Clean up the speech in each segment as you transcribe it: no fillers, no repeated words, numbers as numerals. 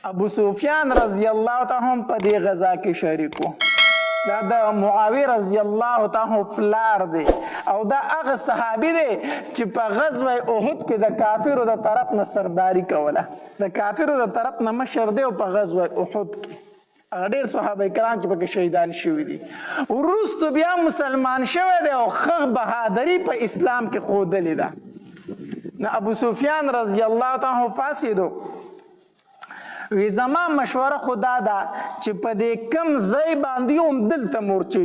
ابو سفیان رضی الله تعالی هم په دې غزا کې شریک و. دا د معاویه رضی الله تعالی پلار دی او دا هغه صحابي دی چې په غزوه احد کې د کافرو د طرف نه سرداری کوله. د کافرو د طرف نه مشر دی او په غزوه احد کې هغه ډېر صحابه کرام چې پکې شهیدان شوي دي. وروسته بیا مسلمان شوی دی او ښه بهادري په اسلام کې ښودلې ده. نو ابو سفیان رضی الله تعالی فاسدو وی زما مشوره خدا ده چې په دې کم ځای باندې هم دلته مورچې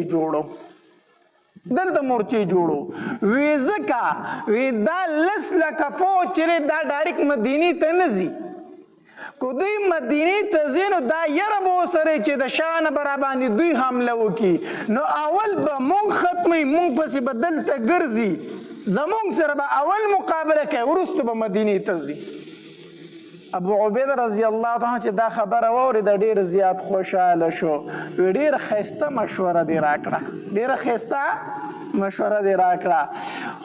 جوړو وی ځکه وی دا لس لکه فوج چې دا ډایرکټ مدینې ته نه ځي. که دوی مدینې ته ځي نو دا یره به ورسره چې د شا نه به راباندې دوی حمله وکړي نو اول به مونږ ختموي مونږ پسې به دلته ګرځي زمونږ سره به اول مقابله کوي وروسته به مدینې ته ځي. ابو عبیده رضی الله تعالی چې دا خبره واورېده ډېر زیات خوشحاله شو. ډېره ښایسته مشوره دې راکړه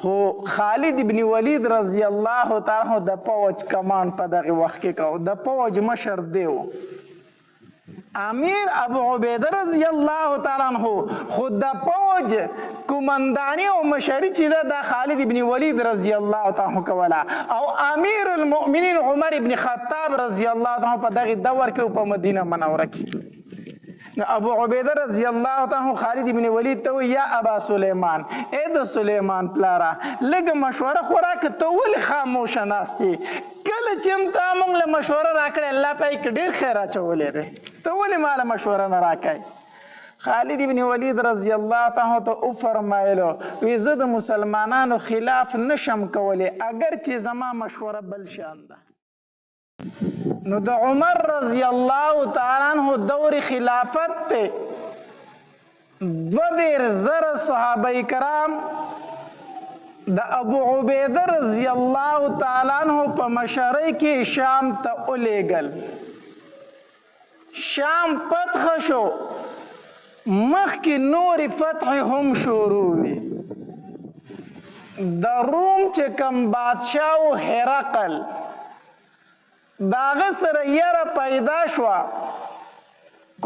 خو خالد ابن ولید رضی الله تعالی د پوج کمان په دغه وخت کې کو. د پوج مشر دی و امیر ابو عبیده رضی الله تعالی عنہ خو د پوج کومندانی او مشري چې ده د خالد ابن ولید رضی الله تعالی عنہ کوله او امیر المؤمنین عمر ابن خطاب رضی الله تعالی عنہ په دغه دور کې په مدینه منوره کې. نو ابو عبیده رضی الله تعالی عنہ خالد ابن ولید ته یا ابا سلیمان اے د سلیمان پلاره لږ مشوره خو راکړه ته ولې خاموشه ناستې کله چې تا موږ له مشوره راکړې الله پای کې ډېر خیر اچولی دی ته ولې ما له مشوره نه راکړې. خالد ابن ولید رضی الله تعالی ته وفرمایلو وی زه د مسلمانانو خلاف نشم کولی اگر چې زما مشوره بل شان ده. نو د عمر رضی الله تعالی عنہ دور خلافت ته 20,000 صحابه کرام د ابو عبیده رضی الله تعالی عنہ په مشرۍ کې شام ته ولیږل. شام فتح شو مخکې نور فتح هم شروع وي. د روم چې کوم بادشاه و هرقل د هغه سره یره پیدا شوه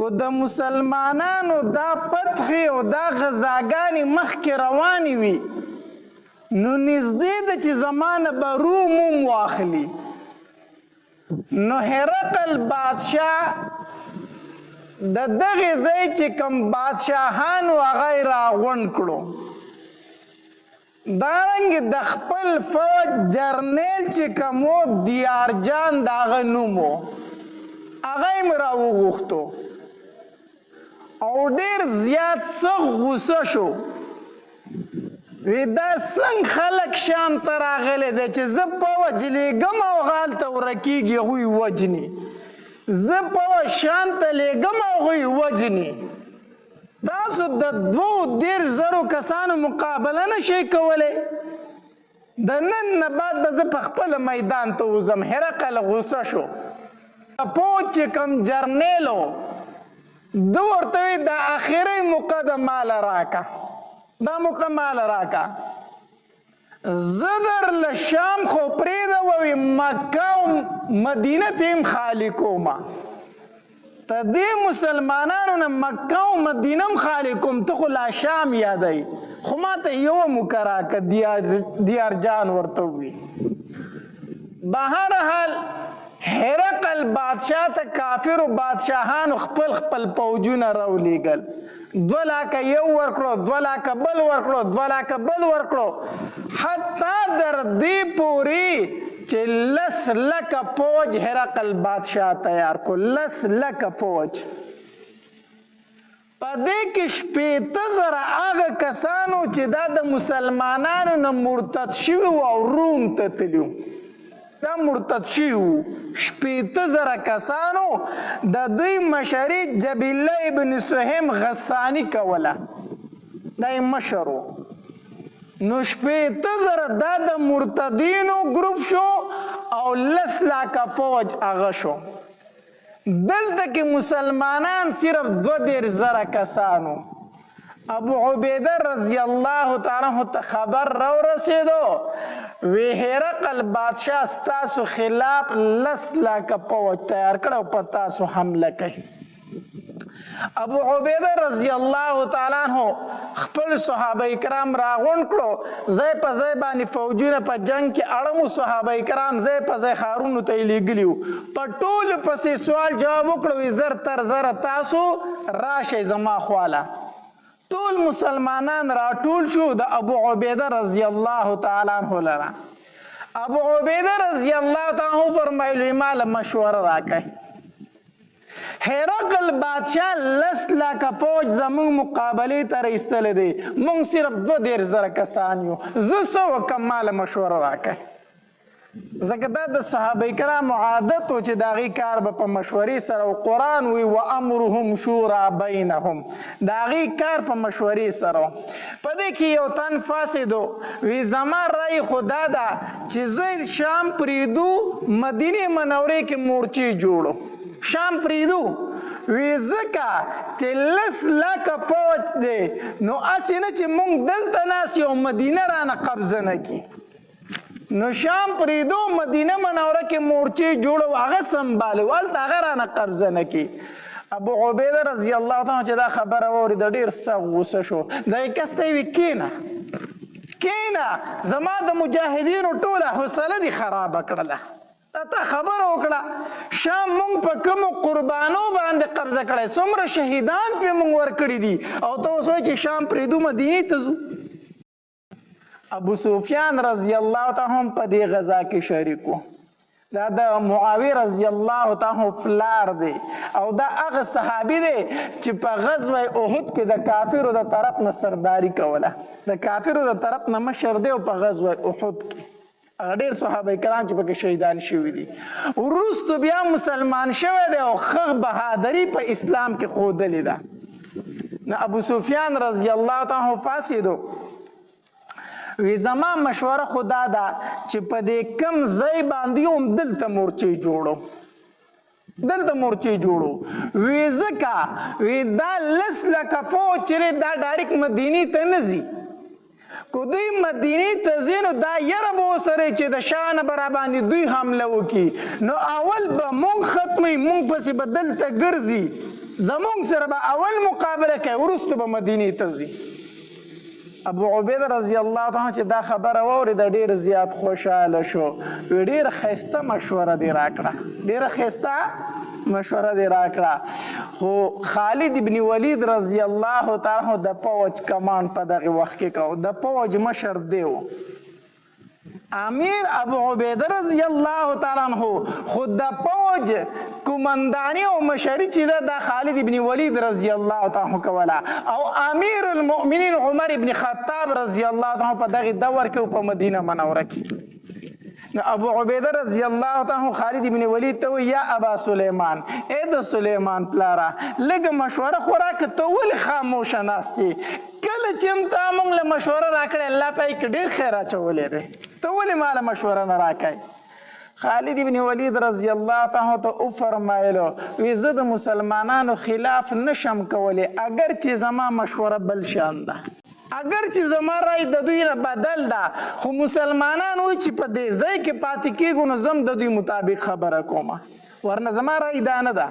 که د مسلمانانو دا فتح او دا غزاګانې مخکې روانې وي نو نږدې ده چې زمانه به روم هم واخلي. نو هرقل بادشاه د دغې ځای چې کوم بادشاهانو هغه یې راغونډ کړو. دارنګې د خپل فوج جرنیل چې کوم و دیارجان د هغه نوم و هغه یې م راوغوښتو او ډېر زیات سخت غوسه شو. وی دا څنګه خلک شام ته راغلی دی چې زه فوج لیږم او هلته ورکېږي هغوی وجني زه فوج شام ته لیږم او هغوی وجني. تاسو د 2,000 کسانو مقابله نشئ کولی. د نن نه بعد به زه په خپله میدان ته وځم. هرقل غوسه شو. فوج چې کوم جرنیل و ده ورته وی دا اخري موقع د ماله راکه دا موقع ماله راکه زه درله شام خو پرېږده وی مکه او مدینه ته هم خالي کومه ته دې مسلمانانو نه مکه او مدینه هم خالي کوم ته خو لا شام یادوي خو ما ته یوه موقع راکه دیارجان ورته ووي. بهرحال هرقل بادشاه ته کافرو بادشاهانو خپل پوجونه راولیږل. 2 لاکه یو ورکړو 2 لاکه بل ورکړو 2 لاکه بل ورکړو حتی در دې پورې چې 10 لکه فوج هرقل بادشاه تیار کو. 10 لکه فوج په دې کې 60,000 هغه کسانو چې دا د مسلمانانو نه مرتد شوي وو او روم ته تللي وو دا مرتد شوي وو. 60,000 کسانو د دوی مشري جبیله ابن سهم غسانی کوله دا یې مشر و. نو 60,000 دا د مرتدینو ګروپ شو او 10 لاکه فوج هغه شو. دلته کې مسلمانان صرف 2,000 کسانو. ابو عبیده رضی الله تعالی عنہ ته خبر راورسېدو وی هرقل بادشاه ستاسو خلاف 10 لکه پوځ تیار کړ او په تاسو حمله کوي. ابو عبیده رضی الله تعالی عنہ خپل صحابه کرام راغونډ کړو، ځای په ځای باندې فوجونه په جنگ کې اړمو، صحابه کرام ځای په ځای ښارونو ته یې لیږلي وو. په ټولو پسې سوال جواب وکړو، زر تر زره تاسو راشئ زما خواله. ټول مسلمانان راټول شو د ابو عبیده رضی الله تعالی عنہ لره. ابو عبیده رضی الله تعالی عنہ فرمایلو مال مشوره راکړئ. هرقل بادشاہ 10 لکه فوج زمونږ مقابلې ته رایستلی دی، مونږ صرف 2,000 کسان یو، زه څه وکړم ماله مشوره راکړئ. ځکه دا د صحابه کرامو عادت و چې د هغې کار به په مشورې سره، او قرآن وی وامرهم شورا بینهم، د هغې کار په مشورې سره. په دې کې یو تن فاسد وی زما رای خو دا ده چې زه شام پریږدو، مدینې منورې کې مورچې جوړو، شام پریدو. وی ځکه چې 10 لکه فوج دی نو هسې نه چې مونږ دلته ناست یو مدینه رانه قبضه نه کړي، نو شام پریدو مدینه منوره کې مورچې جوړو، هغه سنبالو، هلته هغه رانه قبضه نه کړي. ابو عبیده رضی الله تعالی چې دا خبره واورېده ډېر سخت غوسه شو. دا یې کس ته یې وي کېنه زما د مجاهدینو ټوله حوصله دې خرابه کړله، تا خبره وکړه شام مونږ په کومو قربانو باندې قبضه کړی، څومره شهیدان پې مونږ ورکړي دي، او ته اوس وایې چې شام پرېږدو مدینې ته ځو. ابو سفیان رضی الله تعالی هم په دې غزا کې شریک و. دا د معاویه رضی الله تعالی پلار دی، او دا هغه صحابي دی چې په غزوه احد کې د کافرو د طرف نه سرداري کوله، د کافرو د طرف نه مشر دی، او په غزوه احد کې ډېر صحابه کرام چې پکې شهیدان شوي دي. وروستو بیا مسلمان شوی دی او ښه بهادري په اسلام کې ښودلې ده. نو ابو سفیان رضی الله تعالی فاسد وی زما مشوره خو دا ده چې په دې کم ځای باندې هم دلته مورچې جوړو. وی ځکه وی دا 10 لکه فوج چې دا ډایرکټ مدینې ته نه ځي، که دوی مدینې ته ځي نو دا یره به ورسره چې د شا نه به راباندې دوی حمله وکړي، نو اول به مونږ ختموي، مونږ پسې به دلته ګرځي، زمونږ سره به اول مقابله کوي، وروسته به مدینې ته ځي. ابو عبیده رضی الله تعالی چې دا خبره واورېده ډېر زیات خوشحاله شو. ډېره ښایسته مشوره دې راکړه، ډېره ښایسته مشوره دې راکړه. خو خالد ابن ولید رضی الله تعالی د پوځ کمان په دغه وخت کې کو، د پوځ مشر دی و. امیر ابو عبیده رضی الله تعالی عنہ خود د پوج کومندانی او مشري چې د خالد ابن ولید رضی الله تعالی عنہ کولا، او امیر المؤمنین عمر ابن خطاب رضی الله تعالی عنہ په دغه دور کې په مدینه منوره کې. نو ابو عبیده رضی الله تعالی عنہ خالد ابن ولید ته یا ابا سلیمان، اے د سلیمان پلارا لږ مشوره خوراک ته ولې خاموش ناستې، کله چې تا موږ له مشوره راکړې الله پای کې ډېر خیر اچولی دی، ته ولې ما له مشوره نه راکړې؟ خالد ابن ولید رضی الله تعالی ته وفرمایلو وی زه د مسلمانانو خلاف نشم کولی، اگر چې زما مشوره بل شان ده، اگر چې زما رای د دوی نه بدل ده، خو مسلمانان وایي چې په دې ځای کې پاتې کېږو نو زه هم د دوی مطابق خبره کومه، ورنه زما رای دا نه ده.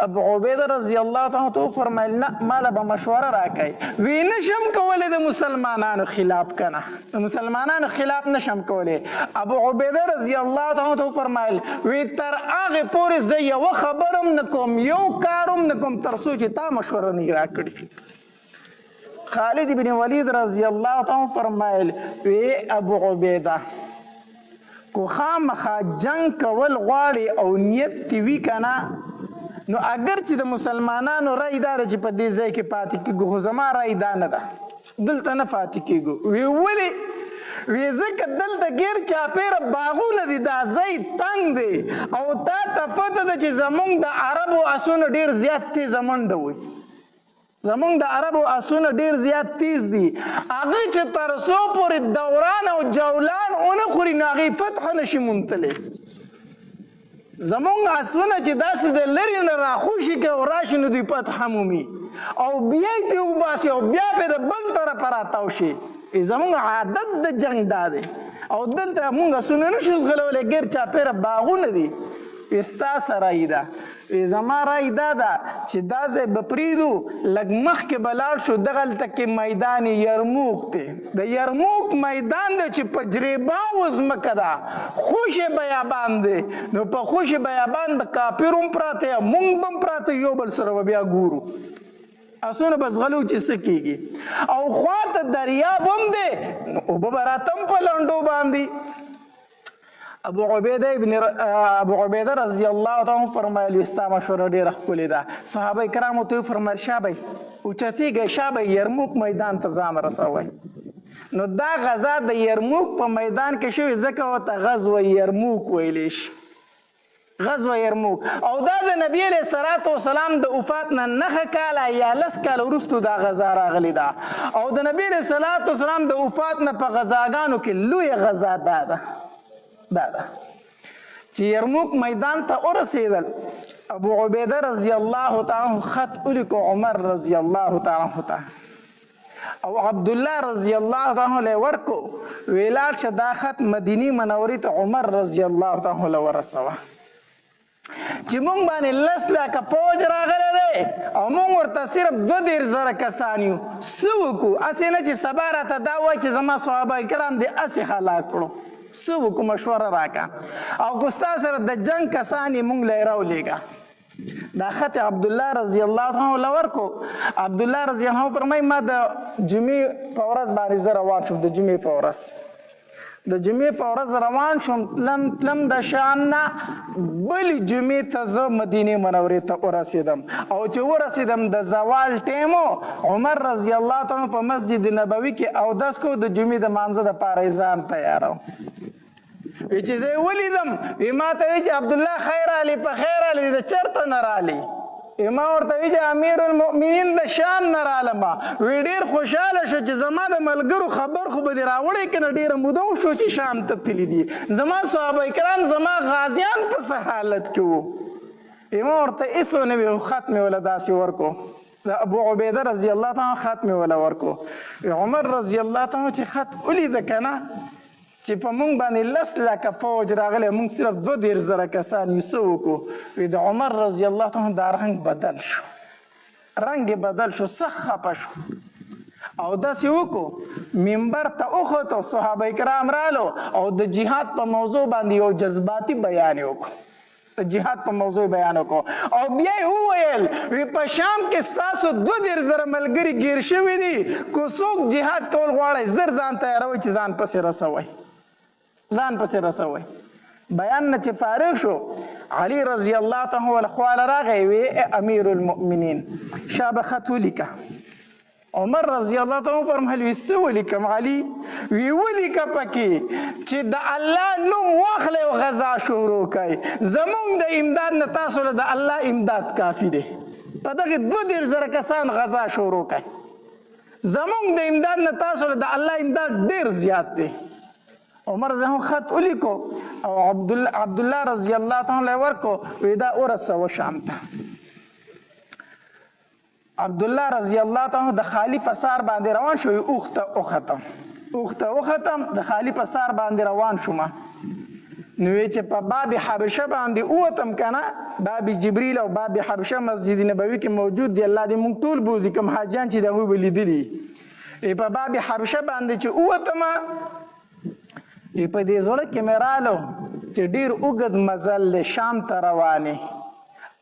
ابو عبیده رضی الله تعالی ته فرمایل نه ماله به مشوره راکړئ. وی نشم کولی د مسلمانانو خلاف کنه، د مسلمانانو خلاف نشم کولی. ابو عبیده رضی الله تعالی ته فرمایل وی تر هغه پورې زه یوه خبره هم نه کوم، یو کار هم نه کوم تر څو چې تا مشوره نه راکړي. خالد بن ولید رضی الله تعالی فرمایل وی ابو عبیده کو خامخا جنگ کول غواړي او نیت دې وي کنه، نو اگر چې د مسلمانانو رای دا ده چې په دې ځای کې پاتې کېږو، خو زما رای دا نه ده، دلته نه پاتې کېږو. وی ولې؟ وی ځکه دلته ګیر چاپېره باغونه دي، دا ځای تنګ دی، او تا ته پته ده چې زمونږ د عربو آسونه ډېر زیات تیزه منډه وي، زمونږ د عربو آسونه ډېر زیات تیز دي، هغې چې تر څو پورې دوران او جولان ونه خوري نو هغې فتح نشي موندلی. زمونږ آسونه چې داسې د لرې نه راخوشي که او راشي نو دوی فتح مومي، او بیا یې ترې وباسي او بیا پرې د بل طرفه راتاو شي، زمونږ عادت د جنگ دا دی او دلته مونږ اسونه نشو ځغلولی ګیر چاپېره باغونه دي ستا څه رایي ده زما رایي دا ده چې دا ځای به پرېږدو لږ مخکې به لاړ شو دغلته کې میدان یرموک دی د یرموک میدان دی چې په جریباو ځمکه ده خوشې بیابان دی نو په خوشې بیابان به کافر هم پراته یا مونږ به هم پراته یو بل سره به بیا ګورو اسونه به ځغلو چې څه کېږي او خواته دریاب هم دی نو اوبه به راته هم په لنډو باندې ابو عبیده رضی الله تعالی فرمایلی ستا مشوره ډیره ښکلې ده صحابه کرامو ته فرمایل شابه اوچتېږئ شابه یرموک میدان ته ځان رسوئ نو دا غزا د یرموک په میدان کې شوې ځکه ورته غزوه یرموک ویلی شي غزوه یرموک او دا د نبی علیه الصلاة والسلام د وفات نه 9 کاله یا 10 کاله وروسته دا غزا راغلې ده او د نبی علیه الصلاة والسلام د وفات نه په غزاګانو کې لویه غزا دا ده چې یرموک میدان ته ورسېدل ابو عبیده رضی الله تعالی خط ولیکو عمر رضی الله تعالی ته او عبدالله رضی الله تعالی ورکو ویلاړ شه دا خط مدینی منورې ته عمر رضی الله تعالی ورسوه چې مونږ باندې 10 لکه فوج راغلی دی او مونږ ورته صرف 2,000 کسان یو څه وکړو هسې نه چې سبا راته دا وایي چې زما صحابه کرام دې هسې هلاک کړو څه وکړو مشوره راکړه او که ستا سره د جنګ کسان یې مونږ له یې راولېږه دا خط عبدالله رضی الله عنه ورکو عبدالله رضی الله عنه فرمایي ما د جمعې په ورځ باندې زه روان شوم د جمعې په ورځ روان شوم تلم د شام نه بلې جمعې ته زه مدینې منورې ته ورسېدم او چې ورسېدم د زوال ټیمو عمر رضی الله عنه په مسجد نبوي کې اودس کو د جمعې د مانځه دپاره یې ځان تیارو وی چې زه یې ولیدم وی ما ته وی چې عبدالله خیر علي په خیر علي د چېرته نه رالي ما ورته وی چې امیر المؤمنین د شام نه رالمه وی ډېر خوشحاله شو چې زما د ملګرو خبر خو به دې راوړی که نه ډېره موده وشو چې شام ته تللي دي زما صحابه کرام زما غازیان په څه حالت کې وو ما ورته هېڅ ونه وي خط مې وله داسې ورکو د ابو عبیده رضی الله تعالی خط مې وله ورکو عمر رضی الله تعالی چې خط ولیده که نه چې په مونږ باندې 10 لکه فوج راغلی مونږ صرف 2,000 کسان یو څه وکړو وی د عمر رضی الله تعالی دا رنګ بدل شو سخت خفه شو او داسې وکړو منبر ته وختو صحابه کرام رالو او د جهاد په موضوع باندې یو جذباتي بیان یې وکړو او بیا یې وویل وی په شام کې ستاسو 2,000 ملګري ګیر شوي دي که څوک جهاد کول غواړئ زر ځان تیاروئ چې ځان پسې رسوئ بیان نه چې فارغ شو علي رضی الله تعالی عنه خواله راغی وی امیر المؤمنین شابه خط ولیکه عمر رضی الله تعالی عنه فرمایل وی څه ولیکم علي وی ولیکه پکې چې د الله نوم واخلئ او غزا شروع کړئ زمونږ د امداد نه تاسو له د الله امداد کافي دی په دغې 2,000 کسان غزا شروع کړئ زمونږ د امداد نه تاسو له د الله امداد ډېر زیات دی عمر رضی الله خط ولیکو او عبدالله رضی الله تعالی ورکو وی دا ورسوه شام ته عبدالله رضی الله تعالی د خالی فسار باندې روان شو اوخته وختم د خالی فسار باندې روان شوم نو چې په باب حبشه باندې اوتم کنه باب جبريل او باب حبشه مسجد نبوي کې موجود دی الله دې مونږ ټول بوزي کوم حاجان چې دغه ولیدلی په باب حبشه باندې چې اوتم په دې زړه کې مې رالو چې ډېر اوږد مزل له شام ته روانې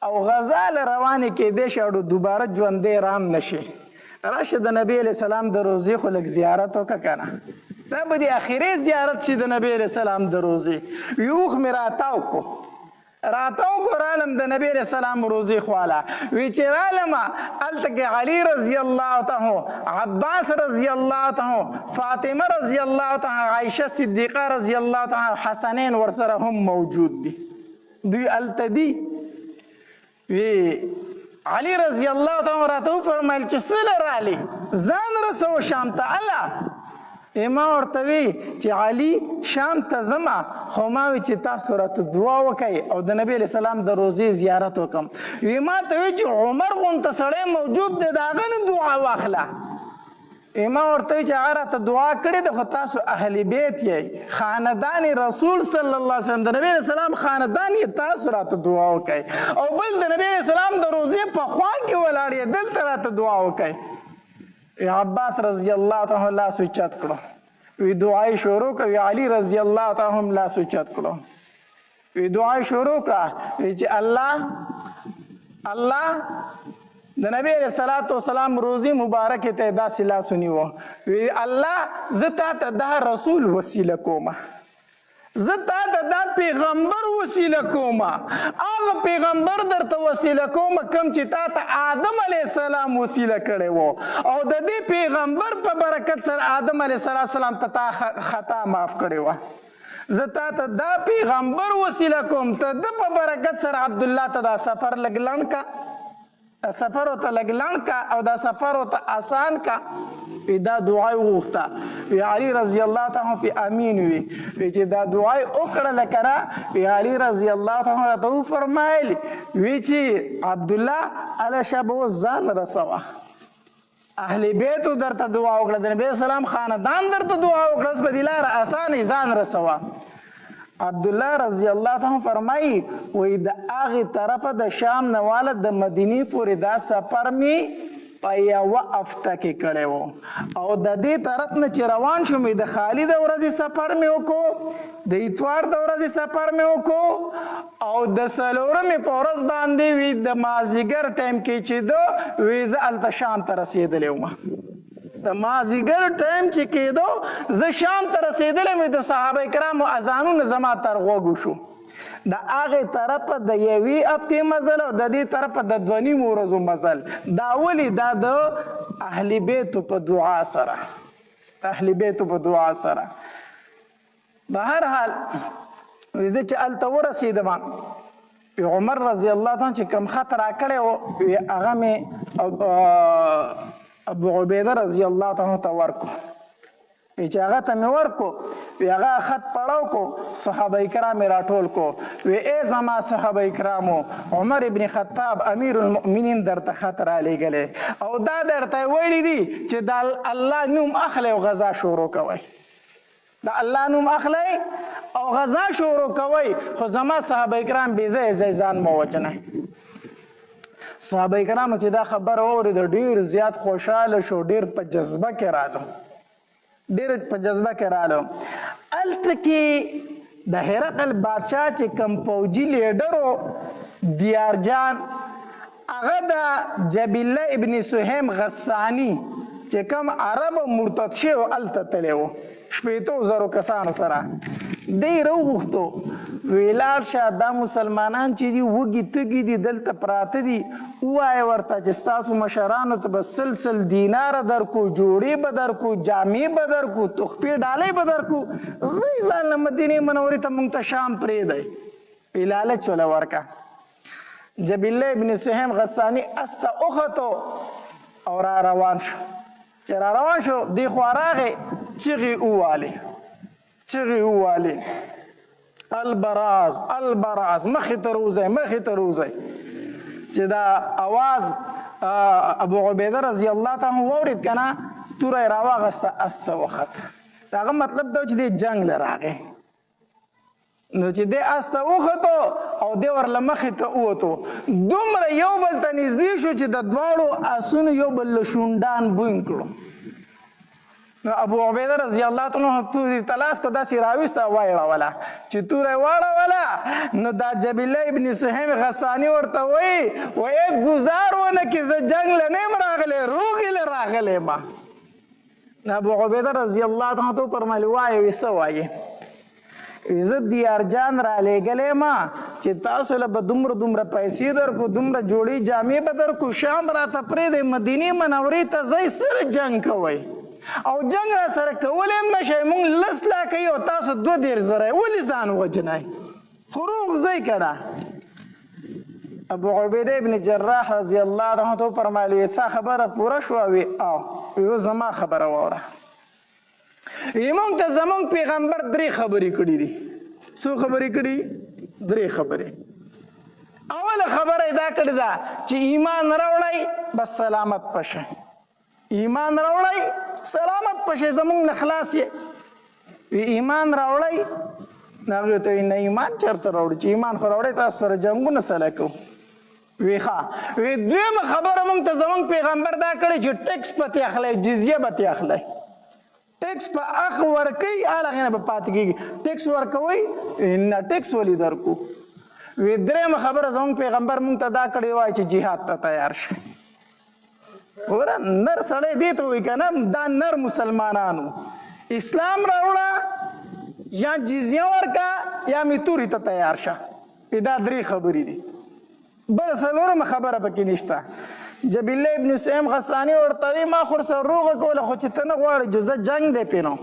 او غزا له روانې کېدی شي اړو دوباره ژوندی رام نشي راشه د نبی علیه السلام د روضې خو لږ زیارت وکړه که نه دا به د اخري زیارت شي د نبی علیه السلام د روضې وي اوښ مې راتاو کو رالم د نبی علیه السلام روضې خواله وی چې رالمه هلته کې علي رضی الله تعالی عباس رضی الله تعالی فاطمه رضی الله تعالی عایشه صدیقه رضی الله تعالی حسنین ورسره هم موجود دي دوی هلته دي وی علي رضی الله تعالی راته وفرمایل چې څه له رالې ځان رسوه شام ته الله ما ورته وی چې علي شام ته ځمه خو ما وی چې تاسو راته دعا وکئ او د نبی علیه السلام د روضې زیارت وکړم وی ما ته وی چې عمر غونته سړی موجود دی د هغه نه دعا واخله ما ورته وی چې هغه راته دعا کړې ده خو تاسو اهل بیت یې خاندان رسول صلی الله علیه وسلم د نبی علیه السلام خاندان یې تاسو راته دعا وکړئ او بل د نبی علیه السلام د روضې په خوا کې ولاړ یې دلته راته دعا وکړئ عباس رضی الله تعالی لاس اوچت کړو وی دعا یې شروع کړه وی علي رضی الله تعالی هم لاس اوچت کړو وی دعا یې شروع کړه وی چې الله د نبی علیه الصلاۃ والسلام روزي مبارکه ته داسې لاس ونیو وی الله زه تا ته دا رسول وسیله کوم زه تا ته دا پیغمبر وسیله کوم هغه پیغمبر درته وسیله کوم کوم چې تا ته آدم علیه السلام وسیله کړی و او د دې پیغمبر په برکت سره آدم علیه السلام ته تا خطا معاف کړی و زه تا ته دا پیغمبر وسیله کوم ته د په برکت سره عبدالله ته دا سفر لږ لنډ کا سفر ورته لږ لنډ کا او دا سفر ورته آسان کا دا دعا یې وغوښته وی علي رضی الله تعالی فی امین وی چې دا دعا یې وکړله که نه وی علي رضی الله تعالی راته وفرمایل وی چې عبدالله هله شه به اوس ځان رسوه اهل بیتو درته دعا وکړه د نبی اسلام خاندان درته دعا وکړه اوس په دې لاره اسانه ځان رسوه عبدالله رضی الله تعالی فرمایي وی د هغې طرفه د شام نه واله د مدینې پورې دا سفر مې په یوه هفته کې کړی و او د دې طرف نه چې روان شوم د خالي د ورځې سفر مې وکړو د اتوار د ورځې سفر مې وکړو او د څلورمې په ورځ باندې وي د مازدیګر ټایم کې چې ده وی زه هلته شام ته رسېدلی وم د مازدیګر ټایم چې کېدو زه شام ته رسېدلی مې د صحابه کرامو اذانونه زما تر غوږو شو د هغې طرفه د یوې هفتې مزل او د دې طرفه د دوه نیمو ورځو مزل دا ولې دا د اهل بیتو په دعا سره به هر حال زه چې هلته ورسېدم عمر رضی الله تعالی چې کوم خط راکړی و هغه مې ابو عبیده رضی الله تعالی ته ورکو چې هغه ته مې ورکو وی هغه خط پړاو کو صحابه کرام راټول کو وی ای زما صحابه کرامو عمر ابن خطاب امیر المؤمنین درته خط را لېږلی او دا درته ویلی دي چې د الله نوم اخلی او غذا شروع کوئ د الله نوم اخلی او غذا شروع کوئ خو زما صحابه کرام بې ځایه ځان مه وجنئ صحابه کرامو چې دا خبره واورېده ډېر زیات خوشحاله شو ډېر په جذبه کې رالو هلته کې د هرقل بادشاه چې کوم پوجي لیډر و دیارجان هغه د جبله ابن سهیم غسانی چې کوم عرب مرتد شوی و هلته تللی و 8,000 کسانو سره دی راوغوښتو وی لاړ شه دا مسلمانان چې دي وږي تږي دي دلته پراته دي ووایه ورته چې ستاسو مشرانو ته به سل دیناره درکو جوړې به درکو جامې به درکو تحفې ډالۍ به درکو ځئ ځان له مدینې منورې ته موږ ته شام پرېږدئ وی لالچ وله ورکه جبله ابن سهیم غسانی اس ته وختو او را روان شو چې را روان شو دی خوا راغی چغې ووالې البراز مخې ته روځئ چې دا اواز ابو عبیده رضی الله تعالی واورید که نه توره یې راواغسته اس ته وخت د هغه مطلب دا چې دی جنګ له راغی نو چې دی اس ته وختو او دی ورله مخې ته ووتو دومره یو بل ته نږدې شو چې د دواړو اسونو یو بل له شونډان بوین کړو نو ابو عبیده رضی الله تعالی تورې تلاس کو داسې راویسته واړوله چې توره یې واړوله نو دا جبله ابن سهیم غسانی ورته وایي ګزار ونه کې زه جنګ له نه یم راغلی روغې له راغلی ما نو ابو عبیده رضی الله تعالی ته وفرمیل وایه وی څه وایې زه دیارجان را لېږلی ما چې تاسو له به دومره پیسې درکو دومره جوړې جامې به درکو شام راته پرېږدئ مدینې منورې ته ځئ سره جنګ کوئ او جنگ را سره کولی هم نشئ موږ 10 لاکه یو تاسو 2,000 ولې ځان ووجنئ خو روغ ځئ که نه ابو عبیده ابن جراح رضی الله عنه ته وفرمایل وی ستا خبره پوره شوه وی او وی زما خبره واوره وی موږ ته زموږ پیغمبر 3 خبرې کړي دي څو خبرې کړي 3 خبرې اوله خبره یې دا کړې ده چې ایمان راوړئ بس سلامت پشئ ایمان راوړئ سلامت پشې زمونږ نه خلاص یې. وی ایمان راوړی؟ هغې ته نه ایمان چېرته راوړي چې ایمان خو راوړی تاسو سره جنګونه سره کوو. وی ښه وی دویمه خبره موږ ته زموږ پیغمبر دا کړی چې ټیکس به تې اخلی جزیه به تې اخلی. ټیکس په اخ ورکوي هغې نه به پاتې کېږي. ټیکس ورکوئ؟ نه ټیکس ولې درکو. وی درېیمه خبره زموږ پیغمبر موږ ته دا کړې وای چې جهاد ته تیار شي. ګوره نر سړی دې ته وایي که نه دا نر مسلمانانو اسلام راوړه یا جزیه ورکه یا مې تورې ته تیار شه. دا درې خبرې دي. بل څلورمه خبره پکې نشته. جبیل ابن سیم غسانی ورته وی ما خو ورسره روغه کوله خو چې ته نه غواړې چې زه جنګ دی پې نو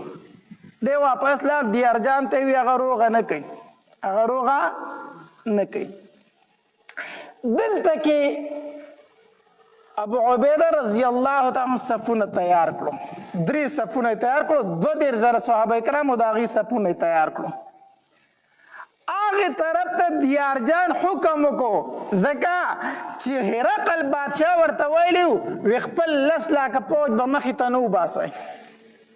دی واپس لاړ دیارجان ته وي هغه روغه نه کوي هغه روغه نه کوي. دلته کې ابو عبیده رضی الله تعالی صفونه تیار کړو. 3 صفونه تیار کړو. 22,000 صحابه کرامو د هغې صفونه تیار کړو. هغې طرف ته دیارجان حکم وکړو ځکه چې هرقل بادشاه ورته ویلي وی خپل 10 لاکه پوځ به مخې ته نه وباسئ.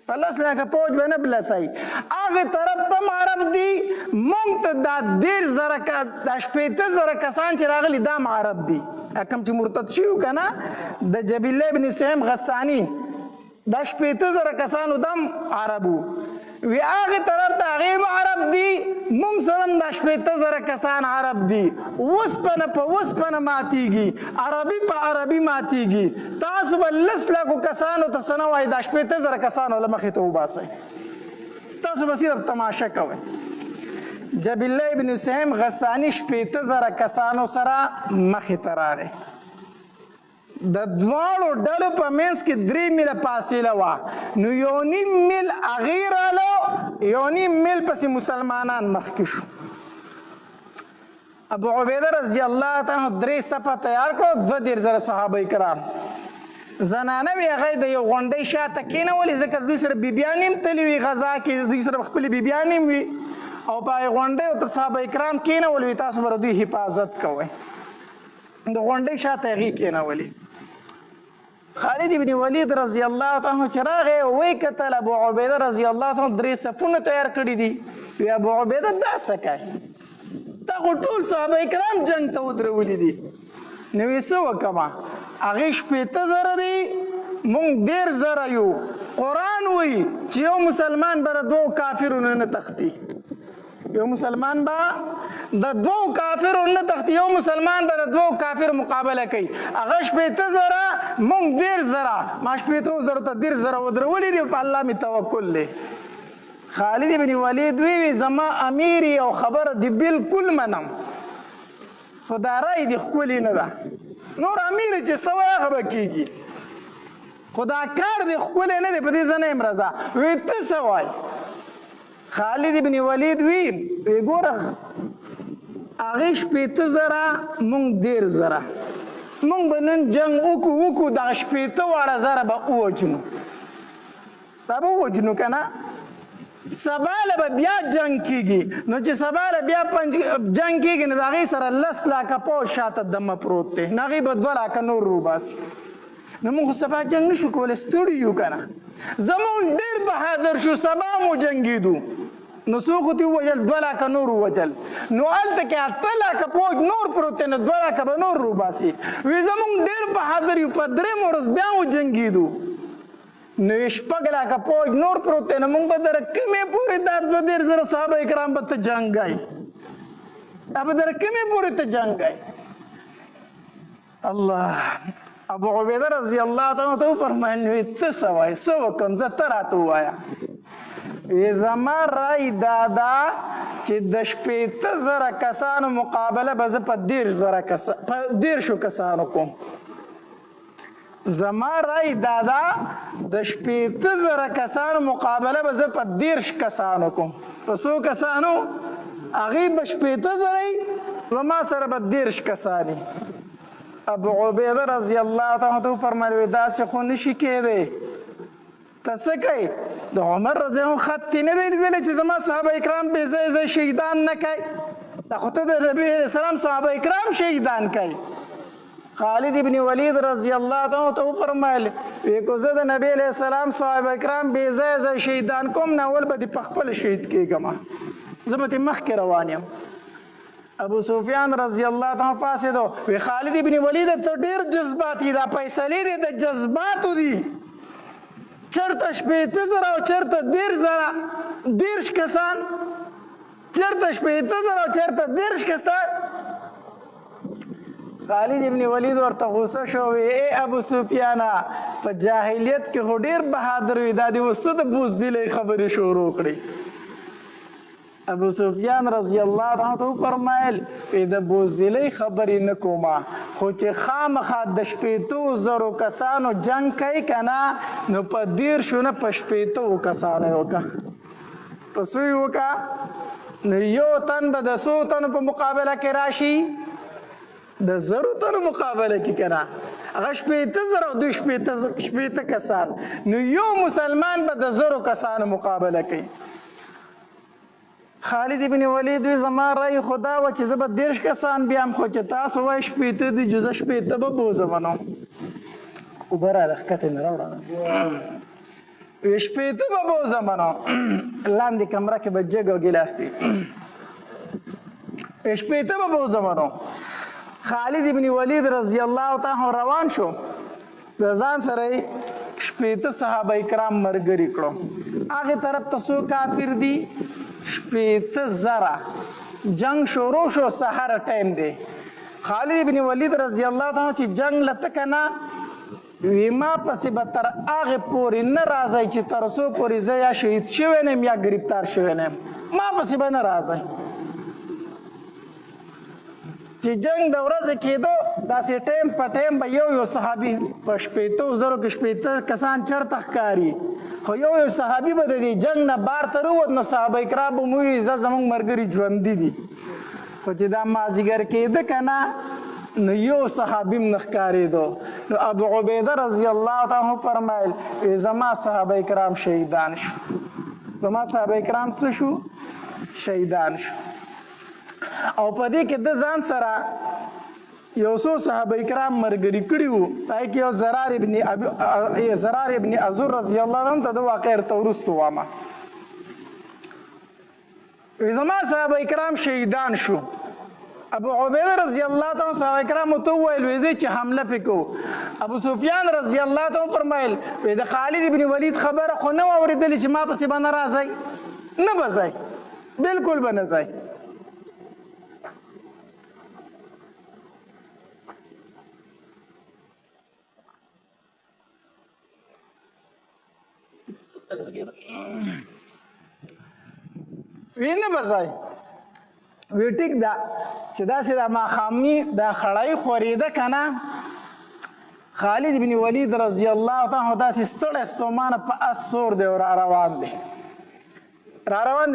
په 10 لاکه پوځ به نه بلسئ. هغې طرف ته هم عرب دي موږ ته دا 18,000 کسان چې راغلي دا هم عرب دي. کوم چې مرتد شوي که نه د جبیل ابن سیم غسانی دا 18,000 کسانو دا هم عرب وو. وی هغې طرف ته هغې هم عرب دي موږ سره هم دا 18,000 کسان عرب دي. اوسپنه په اوسپنه ماتېږي عربي په عربي ماتېږي. تاسو به 10 لاکو کسانو ته څه نه وایي دا 18,000 کسانو له مخې ته وباسئ. تاسو به صرف تماشه کوئ. جبیل ابن سیم غسانی 18,000 کسانو سره مخې ته راغی. د دواړو ډلو په منځ کې 3 میله فاصله وه. نو 1.5 میل هغې رالو 1.5 میل پسې مسلمانان مخکې شو. ابو عبیده رضی الله تعالی 3 صفه تیار کړو. 22,000 صحابه کرام زنانه وي هغه د یو غونډۍ شاته کېنولې ځکه دوی سره بیبیانې هم تللي وي غذا کې دوی سره خپلې بیبیانې هم وي او په هغې غونډیو ته صحابه کرام کېنولي وي تاسو به د دوی حفاظت کوئ. د غونډۍ شاته هغې کېنولې. خالد ابن ولید رضی الله تعالی چې راغی وی کتل ابو عبیده رضی الله تعالی 3 صفونه تیار کړي دي. وی ابو عبیده دا څه کوي؟ دا خو ټول صحابه کرام جنګ ته ودرولي دي. نو یې څه وکړمه؟ هغې 18,000 دي موږ 13,000 یو. قرآن وایي چې یو مسلمان به د 2 کافرو نه تښتي. یو مسلمان به د 2 کافرو نه تښتي. یو مسلمان به د 2 کافرو مقابله کوي. هغه 18,000 موږ 13,000 ما 18,000 ته 13,000 ودرولي دي. په الله مې توکل دی. خالد بن ولید وی زما امیر یو خبره دی بالکل منم خو دا رای دی ښکلې نه ده. نور امیر چې څه وایي هغه به کېږي خو دا کار دی ښکلی نه دی په دې زه نه یم رضا. وی ته څه وایي؟ خالد بن ولید وی ګوره هغې 18,000 موږ 13,000 موږ به نن جنګ وکړو دغه 18,000 به ووجنو. دا به ووجنو که نه سبا له به بیا جنګ کېږي. نو چې سبا له بیا جنګ کېږي نو د هغې سره 10 لاکه پوځ شاته دمه پروت دی. نو هغې به 2 لاکه نور روباسي. نو موږ خو سبا جنګ نه شو کولی ستړي یو که نه. زمونږ ډېر بهادر شو سبا مو جنګېدو نو څوک خو دې ووژل 2 لاکه نور ووژل. نو هلته کې 8 لاکه پوځ نور پروت دی نو 2 لاکه به نور روباسي. وی زمونږ ډېر بهادر یو په 3 ورځ بیا وجنګېدو نو 6 لاکه پوځ نور پروت دی. نو موږ به در کومې پورې دا 22,000 صحابه کرام به ته جنګئ دا به در کومې پورې ته جنګئ. الله ابو عبیده رضی الله تعالی ته وفرمایل وی ته څه وایې څه وکړم زه ته راته ووایه. وی زما رای دا ده چې د 18,000 کسانو مقابله به زه په 13,000 کسانو کوم. زما رای دا ده د 18,000 کسانو مقابله به زه په 13 کسانو کوم. په څو کسانو؟ هغې به 18,000 زما سره به 13 کسانی. ابو عبیده رضی الله تعالی ته فرمایل وی داسې خو نشي کېدی. ته څه کوې؟ د عمر رضی الله خط یې نه دی لیدلی چې زما صحابه کرام بې ځایه ځای شهیدان نه کوي. دا خو ته د نبي علیه السلام صحابه کرام شهیدان کوي. خالد ابن ولید رضی الله تعالی ته وفرمایل وی کو زه د نبی علیہ السلام صحابه کرام بې ځایه شهیدان کوم نه اول به دې په خپل شهید کېږم زه به دې مخکې روان یم. ابو سفیان رضی الله تعالی فاسدو وی خالد ابن ولید ته ډېر جذباتي دا فیصلې دي د جذباتو دي چېرته شپېته زره او چېرته دېرش کسان چېرته شپېته زره او چېرته دېرش کسان. خالد ابن ولید ورته غوسه شو وی ای ابو سفیانه په جاهلیت کې خو ډېر بهادر وي دا دې اوس څه د بوزدلۍ خبرې شروع کړې. ابو سفیان رضی الله تعالی عنه فرمایل وی د بوزدلۍ خبرې نه کومه خو چې خامخا د شپېتو زرو کسانو جنګ کوي که نه نو په دېرشو نه په شپېتو کسانو یې وکړه. په څو یې وکړه نو یو تن به د څو تنو په مقابله کې راشي د زرو تنو مقابله کې که نه هغه شپېته زره او دوی شپېته کسان نو یو مسلمان به د زرو کسانو مقابله کوي. خالد ابن ولید وی زما رای خو دا وه چې زه به 30 کسان بیام خو چې تاسو وایئ شپېته دي جزه شپېته به بوځمه نو اوبه راله ښکته نه راوړه وی شپېته به بوځمه نو لاندې کمره کې به جګ او ګیلاس دي شپېته به بوځمه نو. خالد ابن ولید رضی الله تعالی روان شو د ځان سره شپېته صحابه کرام ملګري کړو هغې طرف ته څو کافر دي 15,000 جنگ شروع شو سحر ټایم دی. خالد ابن ولید رضی الله تعالی چې جنگ لته که نه وی ما پسې به تر هغې پورې نه راځئ چې تر څو پورې زه یا شهید شوی نه یم یا ګرفتار شوی نه یم ما پسې به نه راځئ. چې جنگ د ورځې کېدو داسې ټایم په ټایم به یو صحابي په 15,000 کې 15 کسان چېرته ښکاري خو یو صحابي به د دې جنگ نه بار ته راووت نو صحابه کرام به مو وایي زموږ ملګري ژوندي دي خو چې دا مازدیګر کېده که نه نو یو صحابي هم نه ښکارېدو. نو ابو عبیده رضی الله تعالی فرمایل زما صحابه کرام شهیدان شو زما صحابه کرام څه شو شهیدان شو. او په دې کې د ځان سره یو څو صحابه کرام ملګري کړي وو پای کې یو زرار ابن ازور رضی الله عنه ته د واقع ورته وروسته وامه زما صحابه کرام شهیدان شو. ابو عبیده رضی الله تعالی صحابه کرام ته وویل وی چې حمله پې کوو. ابو سفیان رضی الله تعالی فرمایل وی د خالد ابن ولید خبره خو نه واورېدلې چې ما پسې به نه راځئ نه به ځئ بلکل به نه ځئ. وی نه به ځئ وی ټیک ده چې داسې د ماښامني دا خړۍ خورېده که نه خالد بن ولید رضی الله تعالی داسې ستړی ستومانه په اس سور دی او را روان دی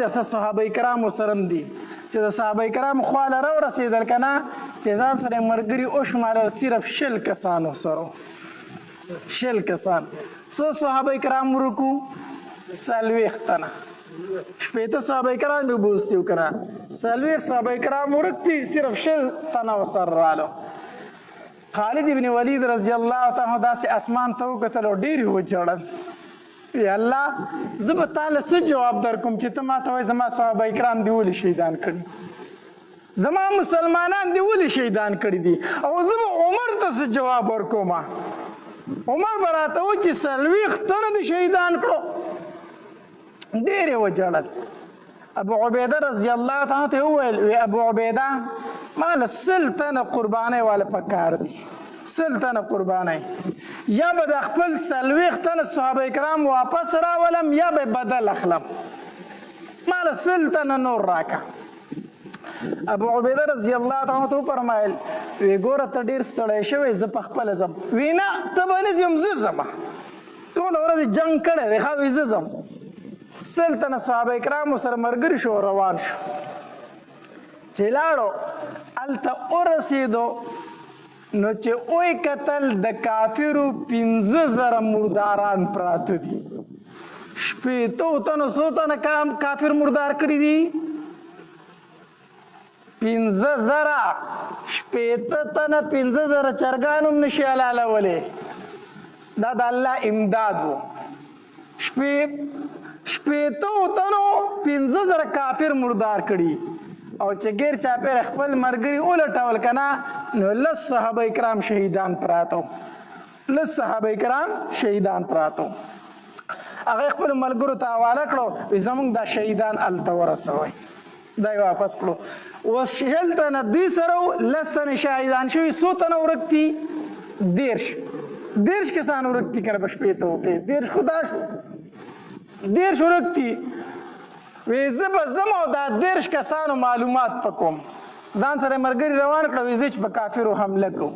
څه صحابه کرام ورسره هم دي چې د صحابه کرامو خواله راورسېدل که نه چې ځان سره یې ملګري وشمارل صرف 60 کسان ورسره 60 کسان څو صحابه کرام ورکو 40 تنه 15 صحابه کرام یې بوستي وو که نه 40 صحابه کرام ورک دي صرف 60 تنه ورسره رالو. خالد ابن ولید رضی الله تعالی داسې اسمان ته وکتل او ډېر یې وجړل یا الله زه به تا له څه جواب درکوم چې ته ما ته وایې زما صحابه کرام دې ولې شهیدان کړي زما مسلمانان دې ولې شهیدان کړي دي او زه به عمر ته څه جواب ورکوم عمر به راته و چې 40 تنه دې شهیدان کړو ډېر یې وجړل. ابو عبیده رضی الله تعالی ته وویل وی ابو عبیده ما له 100 تنه قربانۍ والا پکار دي 100 تنه قربانۍ یا به د خپل 40 تنه صحابه کرام واپس راولم یا به بدل اخلم ما له 100 تنه نور راکه. ابو عبیده رضی الله تعالی ته فرمایل وی ګوره ته ډېر ستړی شوی زه په خپله ځم وی نه ته به نه ځم زه ځمه ټوله ورځ جنګ کړی دی ښه وی زه ځم 100 تنه صحابه کرامو سره ملګري شو روان شو چې لاړو هلته ورسېدو نو چې وی کتل د کافرو 15,000 مرداران پراته دي 80 تنو 100 تنه کافر مردار کړي دي 15,000 شپېته تنه 15,000 چرګان هم نشي حلالولی. دا د الله امداد و. شپېتو تنو 15,000 کافر مردار کړي او چې ګیر چاپېره خپل ملګري ولټول که نه نو 10 صحابه کرام شهیدان پراته وو. 10 صحابه کرام شهیدان پراته وو. هغه خپل ملګرو ته حواله کړو وایي زموږ دا شهیدان هلته ورسوئ. دا یې واپس کړو. اوس 60 تنه دوی سره وو، 10 تنې شهیدان شوي. څو تنه ورک دي؟ 13 کسان ورک دي که نه په شپېتو کې. 13 خو دا شو، 13 ورک دي. وایي زه به ځم او دا 13 کسانو معلومات پکوم. ځان سره ملګري روان کړه. وایي زه چې په کافرو حمله کوم.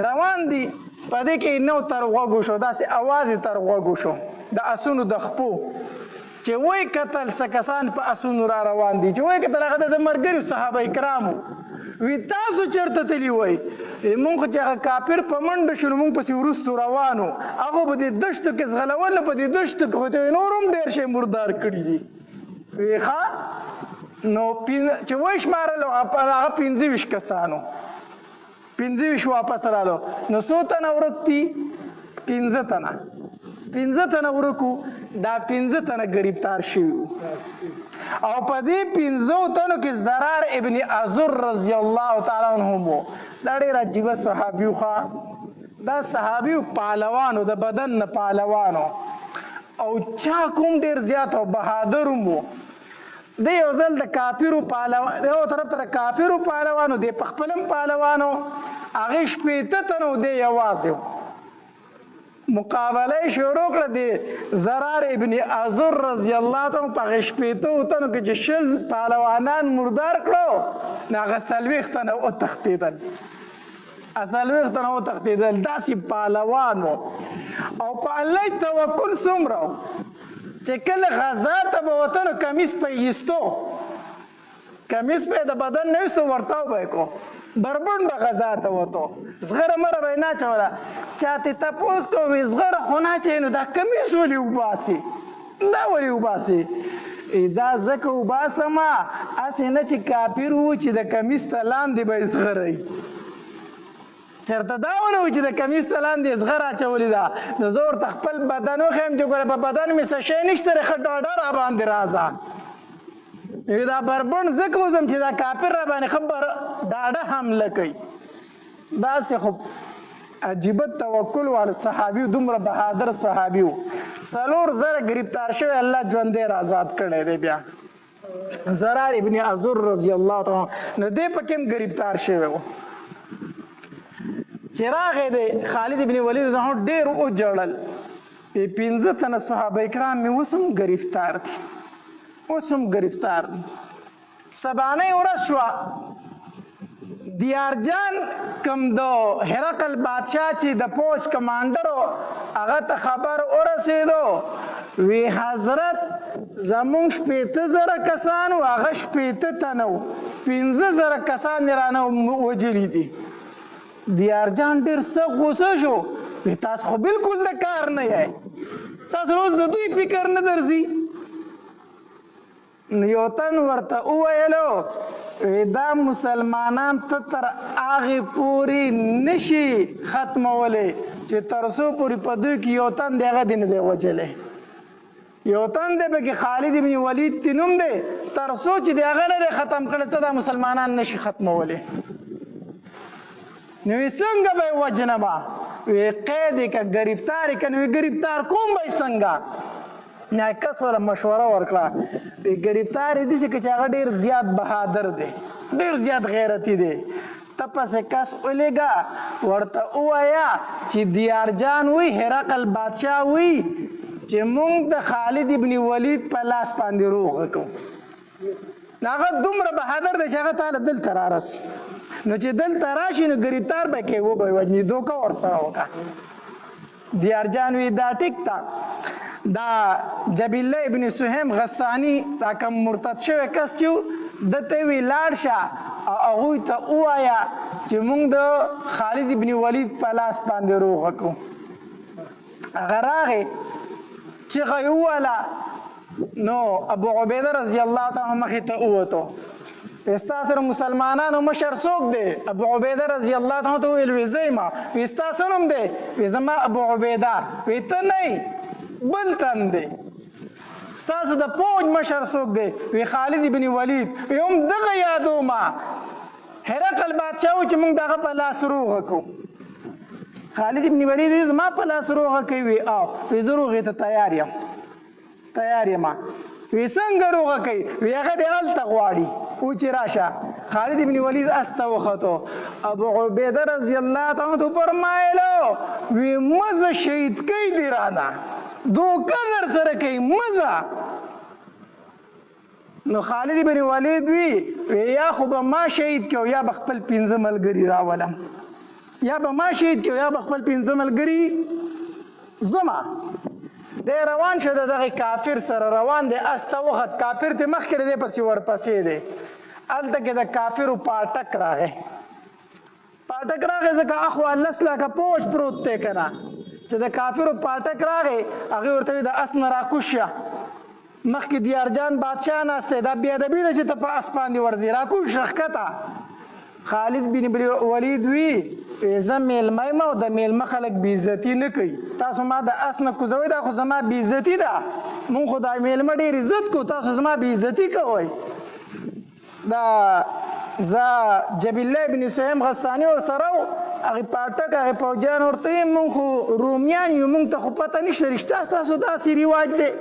روان دي په دې کې نو تر غوږو شو، داسې اواز یې تر غوږو شو د اسونو د خپو چې وایي کتل څه کسان په اسونو را روان دي. چې وایي کتل هغه د ملګرو صحابه کرامو. وی تاسو چېرته تللي وایي؟ مونږ خو چې هغه کافر په منډه شو نو مونږ پسې وروستو روانو. هغه په دې دشتو کې ځغلول، په دې دشتو کې خو ته نور هم ډېر شی مردار کړي دي. وی ښه نو چې وایي شمارلو هغه 25 کسانو، 25 واپس رالو. نو څو تنه ورک دي؟ 15 تنه. 15 تنه ورکو. دا 15 تنه ګرفتار شوي وو او په دې 15 تنو کې زرار ابن عذر رضی الله تعالی عنه وو. دا ډېر عجیبه صحابي وو. دا صحابي پهلوانو، د بدن نه پهلوانو او چا کوم ډېر زیات او بهادر وو. د یو ځل د کافرو پهلوان یو طرف ته د کافرو پهلوانو، دی په خپل هم پهلوانو. هغې 80 تنو دی یوازې وو. مقابله یې شروع کړه د زرار ابن عذر رضی الله تعالی په هغې 80 تنو کې چې 20 پهلوانان مردار کړو نو هغه 40 تنه وتښتېدل. 40 تنه وتښتېدل. داسې پهلوان وو او په الله توکل څومره و چې کله غزا ته به وته نو کمیس په یې ایستو، کمیس به یې د بدن نه ایستو، ورتاو به یې کو، بربنډ به غزا ته وتو. زغره مره به یې نه اچوله. چا ترې تپوس کو وایي زغره خو نه اچوي نو دا کمیس ولې وباسي؟ دا ولې وباسي؟ دا ځکه وباسمه هسې نه چې کافر وو چې د کمیس ته لاندې به یې زغره وي. چېرته دا ونه وي چې د کمیس ته لاندې یې زغره اچولې ده نو زه ورته خپل بدن وښیم چې ګوره په بدن مې څه شی نشته دی، ښه ډاډه را باندې راځه. دا بربنډ ځکه وځم چې دا کافر را باندې ښه ډاډه حمله کوي. داسې خو عجیبه توکل والا صحابي و، دومره بهادر صحابي و. 4,000 ګرفتار شوی، الله ژوندی را آزاد کړی دی. بیا زرار ابن عذر رضی الله تعالی نو دی پکې هم ګرفتار شوی و. چې راغی دی خالد ابن ولید زه ډېر وژړل. 15 تنه صحابه کرام مې اوس هم ګرفتار دي، اوس هم ګرفتار دي. سبانۍ ورځ شوه، دیارجان کوم د هرقل بادشاه چې د پوج کمانډر و هغه ته خبر ورسېدو. وی حضرت زمونږ 80,000 کسان و، هغه 80 تنه و، 15,000 کسان یې رانه وجلي دي. دیارجان ډېر سخت غوسه شو. وی تاسو خو بلکل د کار نه یې، تاسو روز د دوی فکر نه درځي. یو تن ورته وویلو دا مسلمانان ته تر هغې پورې نشي ختمولی چې تر څو پورې په دوی کې یو تن دی هغه دې نه دی وجلی. یو تن دی پکې خالد بن ولید تی نوم دی، تر څو چې د هغه نه دی ختم کړی ته دا مسلمانان نشي ختمولی. نو وی څنګه به یې وجنمه؟ وی قید یې که ګرفتار یې که نو ګرفتار کوم به یې څنګه؟ کس ولا مشوره ورکړه. ګرفتار یې داسې که چې هغه ډېر زیات بهادر دی، ډېر زیات غیرتي دی. ته پسې کس ولېږه ورته ووایه چې دیارجان وی هرقل بادشاه وی چې موږ د خالد ابن ولید په لاس باندې روغه کوو. هغه دومره بهادر دی چې هغه تاله دلته رارسي. نو چې دلته راشي نو ګرفتار به کوي، وبه یې وژني. دوکه ورسره وکړه. دیارجان وی دا ټیک ده. دا جبیله ابن سهم غسانی دا کم مرتد شوی کس چې دته وی لاړ شه او هغوی ته ووایه چې موږ د خالد ابن ولید په لاس باندې روغه کړو. هغه راغی چیغه یې ووهله نو ابو عبیده رضی الله تعالی عنه مخې ته ووتو. ستا سره مسلمانانو مشر څوک دی؟ ابو عبیده رضی الله تعالی ته ویل وی زه ما وی ستا څه نوم دی؟ وی زما ابو عبیده. وی ته نه بل تن دی. ستاسو د فوج مشر څوک دی؟ وی خالد بن ولید. وی هم دغه یادومه هرقل بادشاه و چې موږ دغه په لاس روغه کړو. خالد بن ولید وی زما په لاس روغه کوي. وی او وی زه روغې ته تیار یم وی څنګه روغه کوي؟ وی هغه دې هلته غواړي و چې راشه. خالد بن ولید اس ته وختو. ابو عبیده رضی الله تعالی عنہ فرمایلو وی مزه شهید کوي دی رانه دوکه در سره کوي مزه. نو خالد بن ولید وی یا خو به ما شهید کړو یا به خپل 15 ملګري راولم. یا به ما شهید کړو یا به خپل 15 ملګري زما. دی روان شه دغه کافر سره روان دی اس ته وخت کافر ته مخکې دی پسې ورپسې دی. هلته کې د کافرو پاټک راغی ځکه اخوا لس لاکه پوش پروت دی که نه چې د کافرو پاټک راغی هغې ورته وي د اس نه راکوز شه مخکې دیارجان بادشاه ناست دی دا بېادبي ده چې ته په اس باندې ورځې راکوز شه ښکته. خالد بن ولید وی زه میلمه یم او د میلمه خلک بېعزتي نه کوي. تاسو ما د اس نه کوزوئ دا خو زما بېعزتي ده. مونږ خو دا میلمه ډېر عزت کوو تاسو زما بېعزتي کوئ. دا زه جبیل الله بن سهیم غساني ورسره و هغې پاټک هغې پوجیان ورته ویل مونږ خو رومیان یو مونږ ته خو پته نشته رښتیا ستاسو داسې رواج دی؟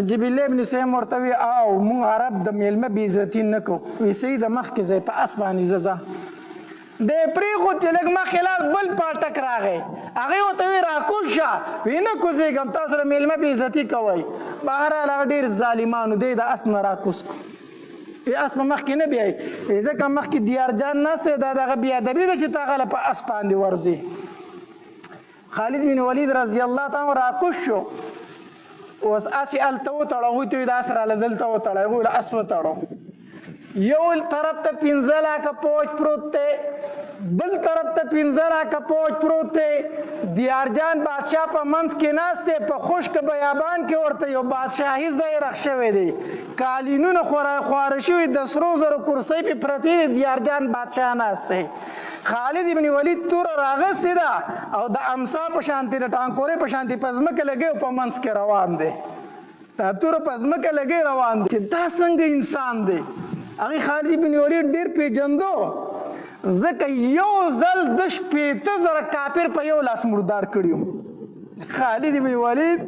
جبیل الله بن سهیم ورته وی او مونږ عرب د میلمه بېعزتي نه کوو. وی صحیح ده مخکې ځئ په اس باندې ځه دی پرېښود چې لږ مخکې لاړ بل پاټک راغی هغې ورته وی راکوز شه. وی نه کوزېږم تاسو سره میلمه بېعزتي کوئ. بهرحال هغه ډېر ظالمانو دی د اس نه راکوز کړو. اس په مخکې نه بیایي ځکه مخکې دیارجان ناست دی دا دغه بېادبي ده چې ته هغه له په اس باندې ورځې. خالد بن ولید رضی الله تعالی راکوز شو. اوس اس یې هلته وتړو هغوی ته وي د اس راله دلته وتړو هغوی له اس وتړو. یو طرف ته 15 لاکه پوج پروت دی بل طرف ته 15 لاکه پوج پروت دی. دیارجان بادشاه په منځ کې ناست دی په خشک بیابان کې ورته یو بادشاهي ځای رخ شوی دی قالینونه خواره شوي د سرو زرو کرسۍ پې پرتې دي دیارجان بادشاه ناست دی. خالد بن ولید توره راغستې ده او د امسا په شانتې د ټانکورې په شانتې په ځمکه لګی او په منځ کې روان دی. دا توره په ځمکه لګی روان دی چې دا څنګه انسان دی. هغې خالد بن ولید ډېر پیژندو ځکه یو ځل د 15,000 کافر په یو لاس مردار کړي وو. خالد بن ولید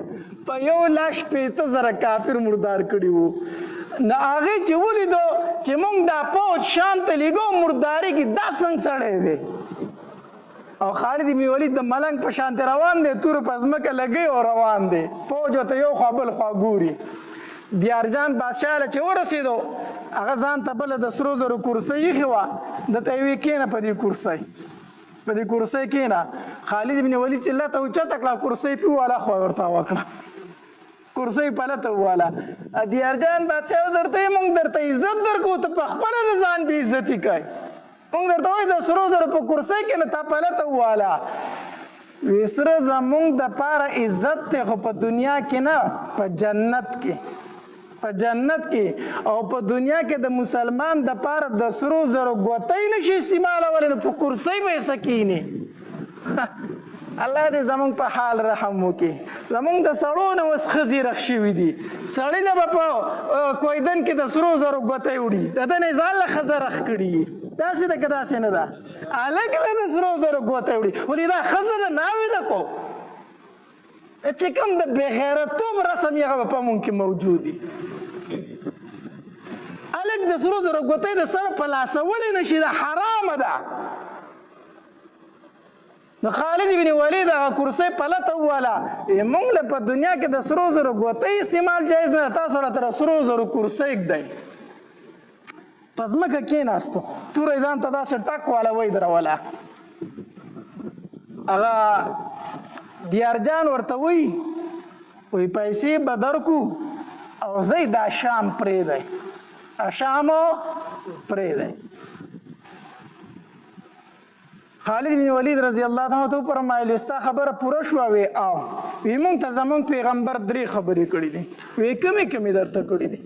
په یو لاس 15,000 کافر مردار کړي وو. نو هغې چې ولیدو چې موږ دا پوج شام ته لېږو مرداري کې دا څنګه سړی دی او خالد بن ولید د ملنګ په شانتې روان دی تورو په ځمکه لګی او روان دی پوج ورته یو خوا بل خوا ګوري. دیارجان بادشاه له چې ورسېدو هغه ځان ته بله د سرو زرو کرسۍ ایښې وه درته یې ویې کښېنه په دې کرسۍ کښېنه. خالد بن ولید چې لته اوچته کړه کرسۍ پې وواله خوا ورته وکړه کرسۍ په لته وواله. دیارجان بادشاه درته وایي موږ درته عزت درکوو ته پخپله د ځان بې عزتي کوئ. موږ درته وایو د سرو زرو په کرسۍ کې نه تا په لته وواله. وی سره زمونږ دپاره عزت دی خو په دنیا کې نه په جنت کې او په دنیا کې د مسلمان دپاره د سرو زرو ګوتۍ نشي استعمالولی نو په کرسۍ به یې څه کښېني. الله دې زمونږ په حال رحم وکړي. زمونږ د سړو نه اوس ښځې رخ شوي دي. سړي نه به په کویدن کې د سرو زرو ګوتۍ وړي د ده نه یې ځان له ښځه رخ کړي. داسې ده که داسې نه ده؟ هلک له د سرو زرو ګوتۍ وړي ولې دا ښځه ده ناوې ده کو چې کوم د بېغیرتوب رسم یې هغه په مونږ کې موجود دي. هلک د سرو زرو ګوتۍ د سره په لاسولی نه شي دا حرامه ده. نو خالد بن ولید هغه کرسۍ په لته وواله موږ له په دنیا کې د سرو زرو ګوتۍ استعمال جایز نه ده تاسو راته د سرو زرو کرسۍ ږدئ. په ځمکه کېناستو توره یې ځان ته داسې ټک واله ویدروله. هغه دیارجان ورته وایي پیسې به درکو او ځئ دا شام پرېږدئ شامو پرېږدئ. خالد بن ولید رضی الله تعالی عنہ فرمایل ستا خبره پوره شوه؟ وی او وی مونږ ته زمونږ پیغمبر 3 خبرې کړي دي. وی کومې درته کړي دي؟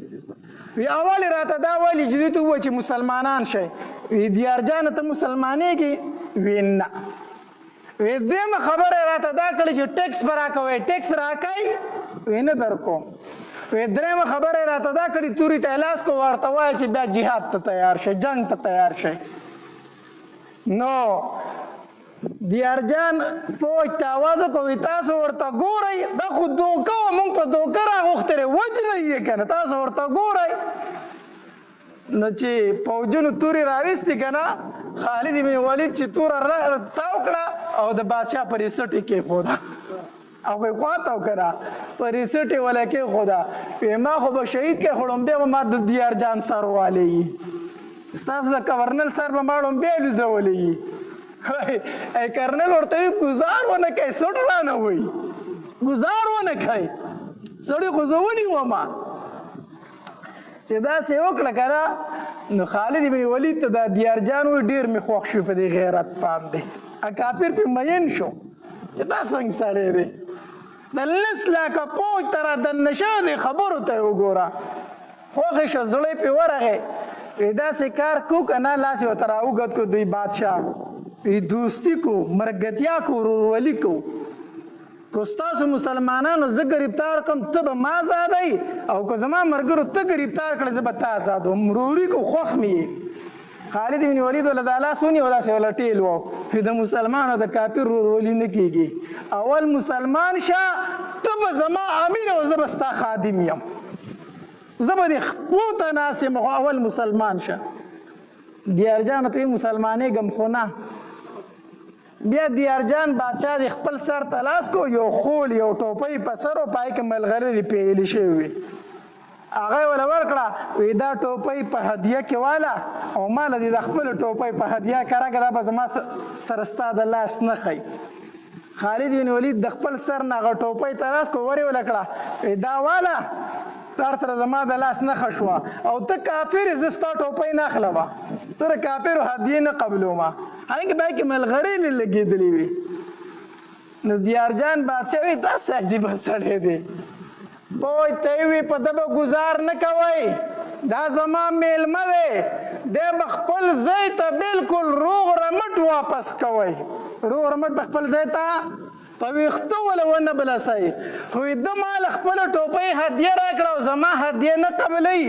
وی اول راته دا ویلي چې دوی ته ووایي چې مسلمانان شئ. وی دیارجانه ته مسلمانېږي؟ وی نه. وی دویمه خبره راته دا کړې چې ټیکس به راکوئ، ټیکس راکئ؟ وی نه در کوم. وی درېیمه خبره راته دا کړې تورې ته لاس کو ورته وایه چې بیا جهاد ته تیار شئ، جنګ ته تیار شئ. نو دیارجان فوج ته آواز وکړو تاسو ورته ګورئ، دا خو دوکه وه، موږ په دوکه راغوښتې دی، وجنئ یې که نه، تاسو ورته ګورئ. نو چې فوجونو تورې راویستې که نه، خالد بن ولید چې توره تاو کړه او د بادشاه پر ریسټ یې کېښوده، هغوی خواته و که نه، په ریسټ یې وله کېښوده. وی ما خو به شهید کېښوړم، بیا به ما د دیارجان سر والېږي، ستاسو د گورنر سر به ما ړومبی لوځولی. ای کرنل ورته وي ګزار ونه کوئ، سټ رانه وایي، ګزار ونه کوئ، سړي خو زه ونیومه. چې داسې وکړه که نه، نو خالد بن ولید ته دا دیارجان وایي ډېر مې خوښ شو په دې غیرت باندې، کافر پرې مین شو چې دا څنګه سړی دی، د 10 لاکه پوج ته را دننه شوی دی، خبرو ته یې وګوره، خوښ یې شو، زړه یې پرې ورغی. وی داسې کار کو که نه، لاس یې ورته راوګد کړو دوی بادشاه، وی دوستی کو، مرګتیا کو، ورورولي کو. که ستاسو مسلمانانو زه ګرفتار کړم ته به ما آزادوي، او که زما ملګرو ته ګرفتار کړې زه به تا آزادوم، وروري کو، خوښ مې یې. خالد بن ولید ولا دا لاس ونیو، داسې ولا ټیل و، د مسلمان او د کافر ورورولي نه کېږي. اول مسلمان شه، ته به زما امیر او زه به ستا خادم یم، زه به دې خپلو ته ناست یم، اول مسلمان شه. دیارجان ته مسلمانېږم خو نه. بیا دیارجان بادشاه د خپل سر ته لاس کو، یو خول یو ټوپۍ په سر و، پای کې ملغلرې پیلې شوې وې، هغه یې وله ورکړه. وی دا ټوپۍ په هدیه کې واله، او ما له دې د خپلو ټوپۍ په هدیه که راکړه، دا به زما سره ستا د لاس نه ښی. خالد بن ولید د خپل سر نه هغه ټوپۍ ته لاس کو، ور یې ونه کړه، وی دا واله تر سره زما د لاس نښه شوه، او ته کافر یې، زه ستا ټوپۍ نه اخلمه، ته د کافرو هدیې نه قبلومه، هغې پای کې ملغرې لګېدلې وي. نو دیارجان بادشاه وایي داسې عجیبه سړی دی، فوج ته یې وایي په ده به ګزار نه کوئ، دا زما میلمه دی، دی به خپل ځای ته بلکل روغ رمټ واپس کوئ، روغ رمټ به خپل ځای ته په ویښته وله ونه بلسئ. خو ده ما له خپله ټوپۍ هدیه راکړه او زما هدیه نه قبلوي.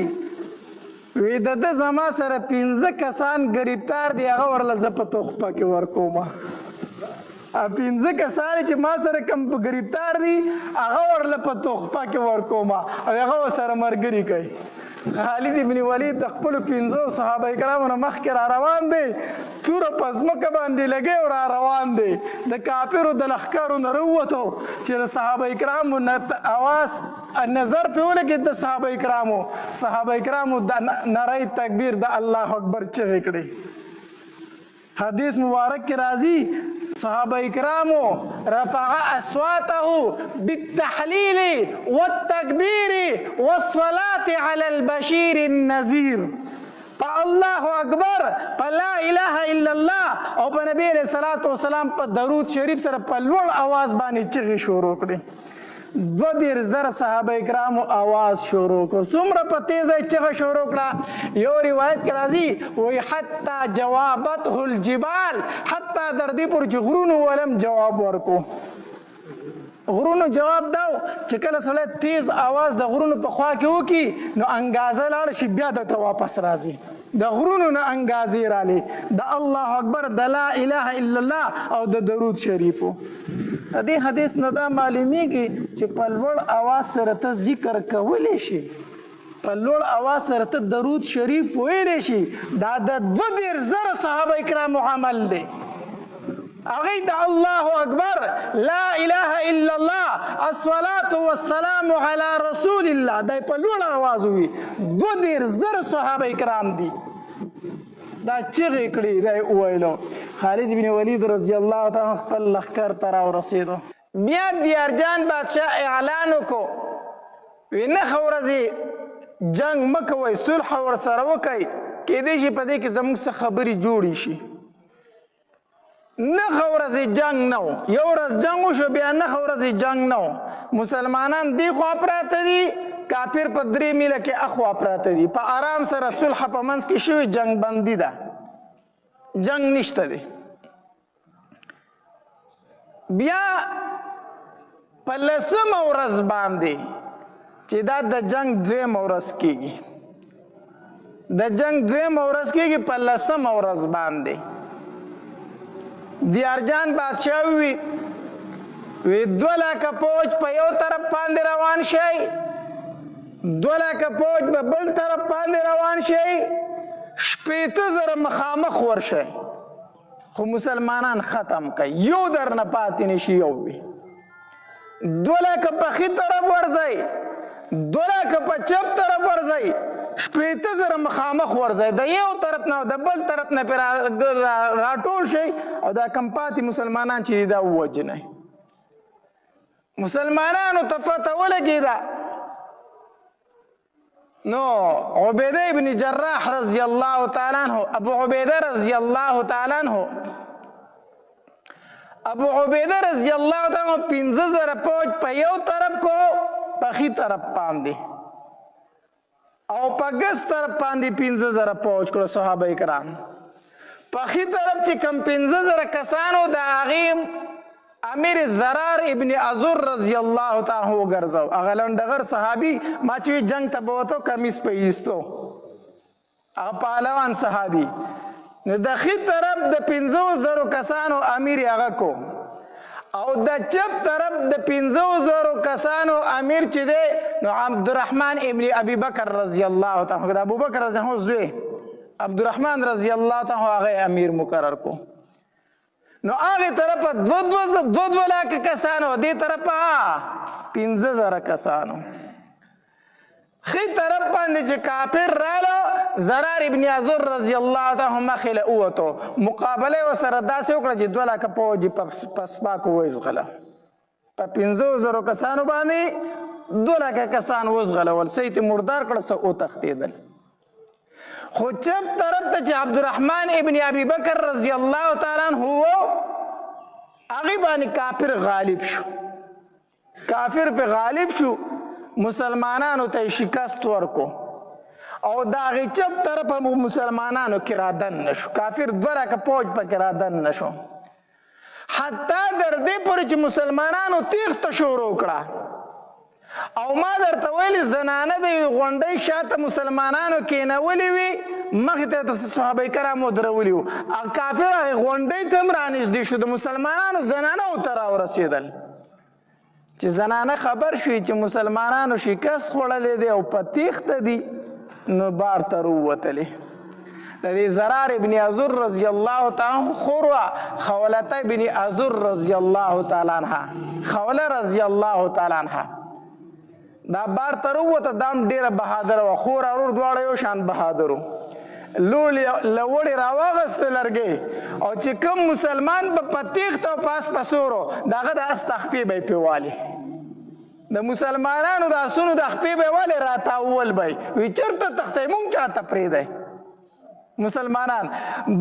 وی د ده زما سره 15 کسان ګرفتار دي، هغه ورله زه په تحفه کې ورکومه. 15 کسان چې ما سره کوم ګرفتار دي، هغه ورله په تحفه کې ورکومه، او هغه ورسره ملګري کوي. خالد بن ولید د خپلو 15 صحابه کرامو نه مخکې را روان دی، توره په ځمکه باندې لګی او را روان دی، د کافرو د لښکرو نه راووتو چې د صحابه کرامو اواز نظر پرې ولګېد، د صحابه کرامو د نری تکبیر د الله اکبر چغې کړې. حدیث مبارک کې راځي صحابه کرامو رفع اصواته بالتحلیل والتکبیر والصلاة علی البشیر النذیر، په الله اکبر، په لا اله الا الله او په نبی علیہ الصلوۃ والسلام په درود شریف سره په لوړ آواز باندې چغې شروع کړې. 2000 صحابه کرامو آواز شروع کړ، څومره په تیزه چغه شروع کړه. یو روایت کې راځي وایي حتی جوابته الجبال، حتی در دې پورې چې غرونو ولم جواب ورکو. غرونو جواب داو چې کله سړی تیز آواز د غرونو په خوا کې وکړي نو انګازه لاړ شي، بیا درته واپس راځي، د غرونو نه انګازې رالې، د الله اکبر، د لا اله الا الله او د درود شریفو. د دې حدیث نه دا معلومیږي چې په لوړ آواز سره ته ذکر کولی شي، په لوړ آواز سره ته درود شریف ویلی شي. دا د 2000 صحابه کرامو عمل دی. هغوی د الله اکبر، لا اله الا الله، الصلاة والسلام علی رسول الله، دا په لوړ آواز وي. 2000 صحابه کرام دي دا چغې کړي، دا یې وویلو. خالد بن ولید رضی الله تعالی خپل لښکر ته راورسېدو. بیا دیارجان بادشاه اعلان وکړو، وی نهه ورځې جنګ مه کوئ، صلح ورسره وکئ، کیدای شي په دې کې زموږ څه خبرې جوړې شي. 9 ورځې جنګ نه و، یو ورځ جنګ وشو، بیا 9 ورځې جنګ نه و. مسلمانان دی خوا پراته دي، کافر په 3 میله کې اخوا پراته دي په آرام سره صلح په منځ کې شوی جنگ بندي ده جنگ نشته دی بیا په 10مه ورځ باندې چې دا د جنگ 2مه ورځ کېږي د جنگ 2مه ورځ کېږي په 10مه ورځ باندې دیارجان بادشاه وی 2 لکه فوج په یو طرف باندې روان شي 2 لکه فوج په بل طرف باندې روان شي 80,000 مخامخ ورشي خو مسلمانان ختم کوي یو درنه پاتې نشي یو وي 2 لکه په ښي طرف ورځي 2 لکه په چپ طرف ورځي 80,000 مخامخ ورځي د یو طرف نه د بل طرف نه راټول شي او دا کم پاتې مسلمانان چې دا ووجنه مسلمانانو ته فتح ولګېده نو عبیده ابن جراح رضی الله تعالی عنہ ابو عبیده رضی الله تعالی عنہ ابو عبیده رضی الله تعالی عنہ 15,000 فوج په یو طرف کو په ښي طرف باندې او په ګس طرف باندې 15,000 فوج کړو صحابه کرام په ښي طرف چې کم 15,000 کسانو د هغې امیر زرار ابن عزور رضی الله تعالی عنہ وګرځاو هغه لنډغر صحابي ما چې جنگ ته بوتو کمیس په ایستو هغه پهلوان صحابي نو د ښي طرف د 15,000 کسانو امیر هغه کو او د چپ طرف د 15,000 کسانو امیر چې دی نو عبدالرحمن ابن ابي بکر رضی الله تعالی عنہ د ابو بکر رضی الله عنہ زوی عبدالرحمن رضی الله تعالی عنہ هغه امیر مقرر کو نو هغه طرف 2 لک کسانو دې طرف 15,000 کسانو ښي طرف باندې چې کافر رااله زرار ابن عزور رضی الله تعالی عنہ مخې له ووتو مقابله ورسره داسې وکړه چې 2 لکه فوج په سپاکو وزغله په 15,000 کسانو باندې 2 لکه کسان وزغلول سیت مردار کړه څه وتښتېدل خو چپ طرف ته چې عبدالرحمن ابن ابي بکر رضی الله تعالی عنہ هغې باندې کافر غالب شو کافر په غالب شو مسلمانانو ته شکست ورکو او د هغې چپ طرف مسلمانانو کې رادن نشو کافر 2 لکه فوج پکې رادن نشو حتی در دې پورې چې مسلمانانو تیښته شروع کړه او ما درته ویلې زنانه د یوې غونډۍ شاته مسلمانانو کېنولې وي مخې ته یې صحابه کرامو درولي وو کافر هغې غونډۍ ته هم رانږدې شو د مسلمانانو زنانو ته راورسېدل چې زنانه خبر شوې چې مسلمانانو شکست خوړلی دی او په تیښته دي نو بار ته رووتلې د دې زرار ابن عزور رضی الله تعالی عنہ خور وه خولته ابن عزور رضی الله تعالی عنها خوله رضی الله تعالی عنها دا بار ته رووته دا هم ډېره بهادره وه خور ورور دواړه یو شان بهادر وو له وړې راواغسته لرګۍ او چې کوم مسلمان به په تیښته او په اس په سورو د هغه د اس تخپې به یې پرې والې د مسلمانانو د اسونو د خپې به یې والې راتاول به یې وي چېرته تښتی مونږ چاته پرېږدی مسلمانان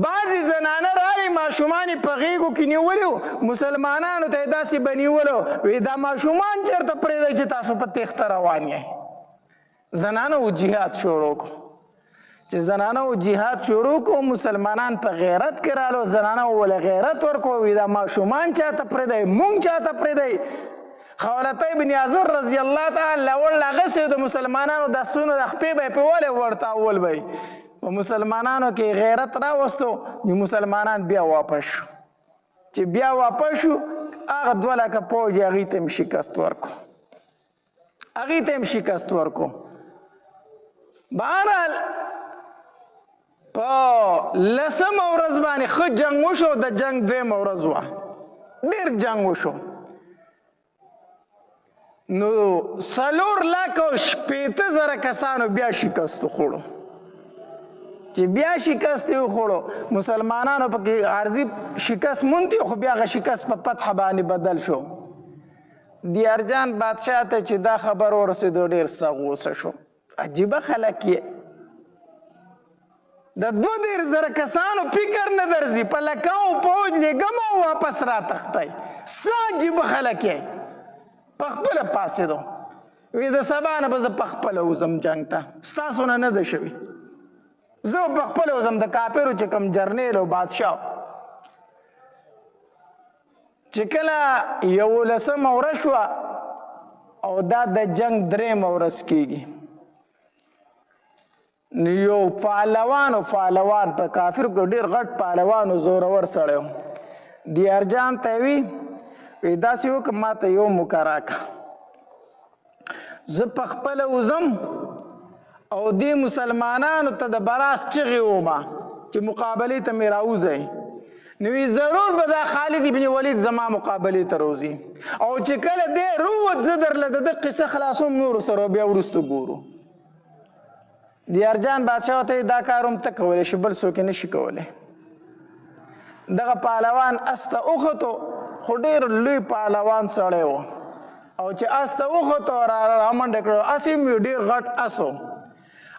بعضې زنانه راغلې ماشومان یې په غېږو کې نیولي وو مسلمانانو ته یې داسې به نیولو وی دا ماشومان چېرته پرېږدی چې تاسو په تیښته روان یې زنانو جهاد شروع کړو چې زنانو جهاد شروع کړو مسلمانان په غیرت کې رالو زنانو ولې غیرت ورکړو وی دا ماشومان چاته پرېږدی مونږ چاته پرېږدی خولته ابن عزور رضی الله تعالی لوړ لاغسې د مسلمانانو د اسونو د خپې به یې پرې ولې ورتاول به یې په مسلمانانو کې غیرت راوستو نو مسلمانان بیا واپس شو چې بیا واپس شو هغه 2 لکه فوج هغې ته هم شکست ورکو بهرحال په 10مه ورځ باندې ښه جنګ وشو د جنګ 2مه ورځ وه ډېر جنګ وشو نو 4,80,000 کسانو بیا شکست وخوړو چې بیا شکست یې وخوړو مسلمانانو پکې عارضي شکست مونتی خو بیا هغه شکست په فتح باندې بدل شو دیارجان بادشاه ته چې دا خبر ورسېدو ډېر سخت غوسه شو عجیبه خلک یې د 2,000 کسانو فکر نه درځي په لکاو فوج لېږم او واپس راتښتی څه عجیبه خلک یې په خپله پاڅېدو وی د سبا نه به زه پخپله وځم جنګ ته ستاسو نه ده شوي زه پخپله وځم د کافرو چې کوم جرنیل او بادشاه چې کله 11مه ورځ شوه او دا د جنګ 3مه ورځ کېږي نو یو پهلوان په کافر کې ډېر غټ پهلوان او زورور سړی و دیارجان ته وي داسې وکړه ما ته یو موقع راکړه زه پخپله وځم او دې مسلمانانو ته د براس چغې ومه چې مقابلې ته مې راوځئ نو ضرور به دا خالد ابن ولید زما مقابلې ته روځي او چې کله دی رووت زه درله د ده قصه خلاصوم نورو سره بیا وروسته ګورو دیارجان بادشاه ته دا کار هم ته کولی شي بل څوک یې نشي کولی دغه پهلوان اس ته وختو خو ډېر لوی پهلوان سړی و او چې اس ته وختو رامنډه کړو اس یې ډېر غټ اس و